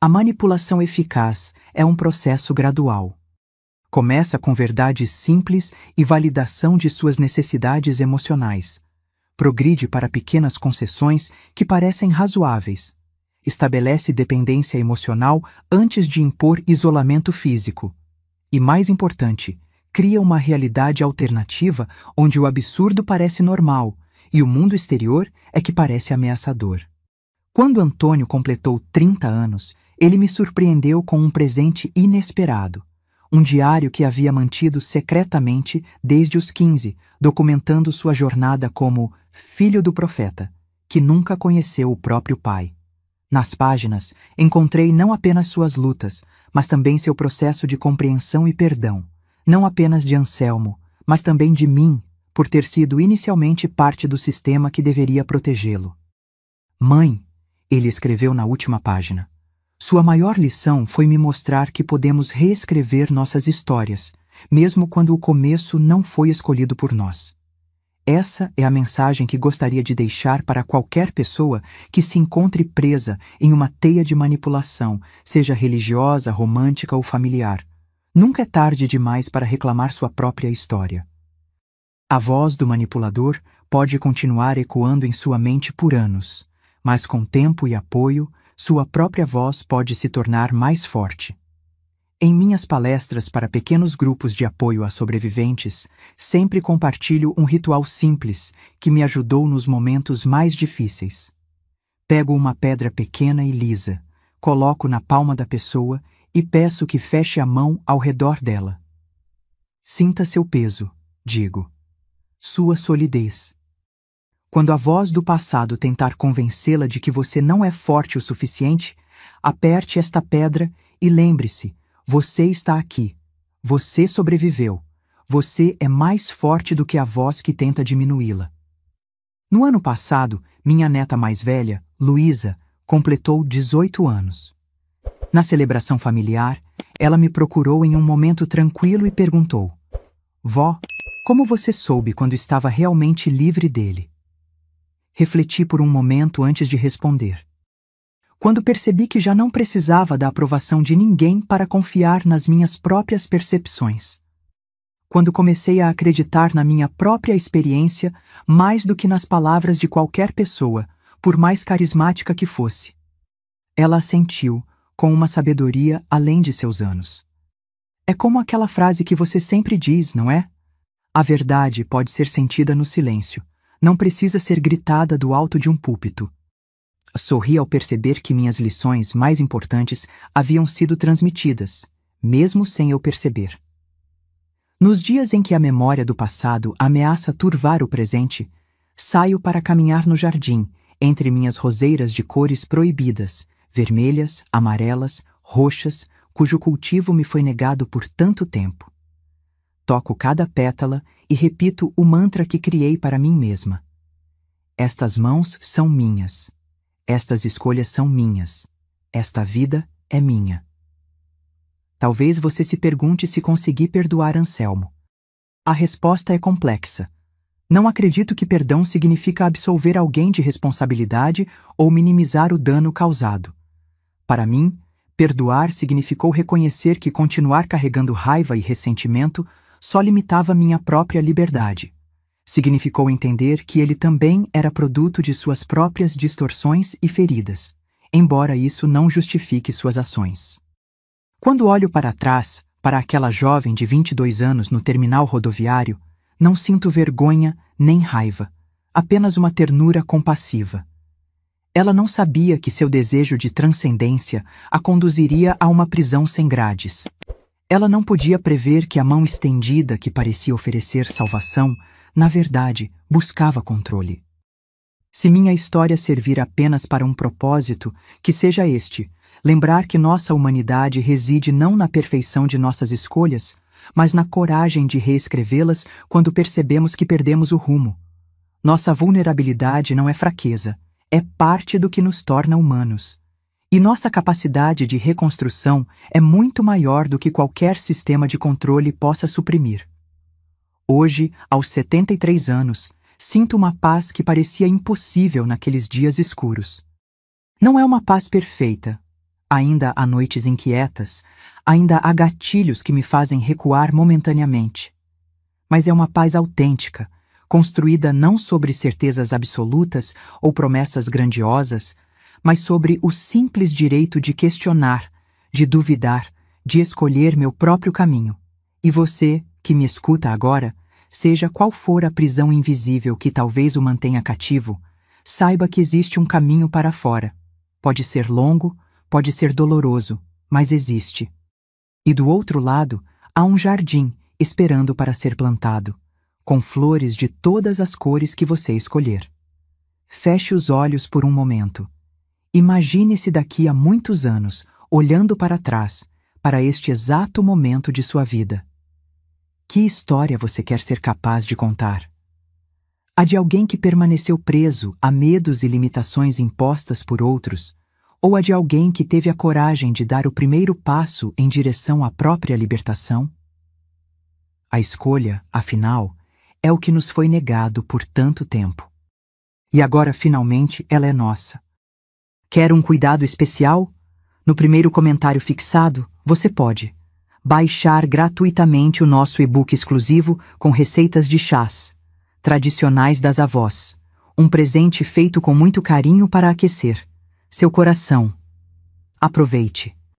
A manipulação eficaz é um processo gradual. Começa com verdades simples e validação de suas necessidades emocionais. Progride para pequenas concessões que parecem razoáveis. Estabelece dependência emocional antes de impor isolamento físico. E, mais importante, cria uma realidade alternativa onde o absurdo parece normal e o mundo exterior é que parece ameaçador. Quando Antônio completou 30 anos, ele me surpreendeu com um presente inesperado. Um diário que havia mantido secretamente desde os 15, documentando sua jornada como filho do profeta, que nunca conheceu o próprio pai. Nas páginas, encontrei não apenas suas lutas, mas também seu processo de compreensão e perdão, não apenas de Anselmo, mas também de mim, por ter sido inicialmente parte do sistema que deveria protegê-lo. Mãe, ele escreveu na última página, sua maior lição foi me mostrar que podemos reescrever nossas histórias, mesmo quando o começo não foi escolhido por nós. Essa é a mensagem que gostaria de deixar para qualquer pessoa que se encontre presa em uma teia de manipulação, seja religiosa, romântica ou familiar. Nunca é tarde demais para reclamar sua própria história. A voz do manipulador pode continuar ecoando em sua mente por anos, mas com tempo e apoio, sua própria voz pode se tornar mais forte. Em minhas palestras para pequenos grupos de apoio a sobreviventes, sempre compartilho um ritual simples que me ajudou nos momentos mais difíceis. Pego uma pedra pequena e lisa, coloco na palma da pessoa e peço que feche a mão ao redor dela. Sinta seu peso, digo. Sua solidez. Quando a voz do passado tentar convencê-la de que você não é forte o suficiente, aperte esta pedra e lembre-se: você está aqui. Você sobreviveu. Você é mais forte do que a voz que tenta diminuí-la. No ano passado, minha neta mais velha, Luísa, completou 18 anos. Na celebração familiar, ela me procurou em um momento tranquilo e perguntou: Vó, como você soube quando estava realmente livre dele? Refleti por um momento antes de responder. Quando percebi que já não precisava da aprovação de ninguém para confiar nas minhas próprias percepções. Quando comecei a acreditar na minha própria experiência mais do que nas palavras de qualquer pessoa, por mais carismática que fosse. Ela assentiu, com uma sabedoria além de seus anos. É como aquela frase que você sempre diz, não é? A verdade pode ser sentida no silêncio, não precisa ser gritada do alto de um púlpito. Sorri ao perceber que minhas lições mais importantes haviam sido transmitidas, mesmo sem eu perceber. Nos dias em que a memória do passado ameaça turvar o presente, saio para caminhar no jardim, entre minhas roseiras de cores proibidas, vermelhas, amarelas, roxas, cujo cultivo me foi negado por tanto tempo. Toco cada pétala e repito o mantra que criei para mim mesma. Estas mãos são minhas. Estas escolhas são minhas. Esta vida é minha. Talvez você se pergunte se consegui perdoar Anselmo. A resposta é complexa. Não acredito que perdão significa absolver alguém de responsabilidade ou minimizar o dano causado. Para mim, perdoar significou reconhecer que continuar carregando raiva e ressentimento só limitava minha própria liberdade. Significou entender que ele também era produto de suas próprias distorções e feridas, embora isso não justifique suas ações. Quando olho para trás, para aquela jovem de 22 anos no terminal rodoviário, não sinto vergonha nem raiva, apenas uma ternura compassiva. Ela não sabia que seu desejo de transcendência a conduziria a uma prisão sem grades. Ela não podia prever que a mão estendida que parecia oferecer salvação na verdade, buscava controle. Se minha história servir apenas para um propósito, que seja este: lembrar que nossa humanidade reside não na perfeição de nossas escolhas, mas na coragem de reescrevê-las quando percebemos que perdemos o rumo. Nossa vulnerabilidade não é fraqueza, é parte do que nos torna humanos. E nossa capacidade de reconstrução é muito maior do que qualquer sistema de controle possa suprimir. Hoje, aos 73 anos, sinto uma paz que parecia impossível naqueles dias escuros. Não é uma paz perfeita. Ainda há noites inquietas, ainda há gatilhos que me fazem recuar momentaneamente. Mas é uma paz autêntica, construída não sobre certezas absolutas ou promessas grandiosas, mas sobre o simples direito de questionar, de duvidar, de escolher meu próprio caminho. E você, que me escuta agora, seja qual for a prisão invisível que talvez o mantenha cativo, saiba que existe um caminho para fora. Pode ser longo, pode ser doloroso, mas existe. E do outro lado, há um jardim esperando para ser plantado, com flores de todas as cores que você escolher. Feche os olhos por um momento. Imagine-se daqui a muitos anos, olhando para trás, para este exato momento de sua vida. Que história você quer ser capaz de contar? A de alguém que permaneceu preso a medos e limitações impostas por outros, ou a de alguém que teve a coragem de dar o primeiro passo em direção à própria libertação? A escolha, afinal, é o que nos foi negado por tanto tempo. E agora, finalmente, ela é nossa. Quer um cuidado especial? No primeiro comentário fixado, você pode baixar gratuitamente o nosso e-book exclusivo com receitas de chás tradicionais das avós, um presente feito com muito carinho para aquecer seu coração. Aproveite!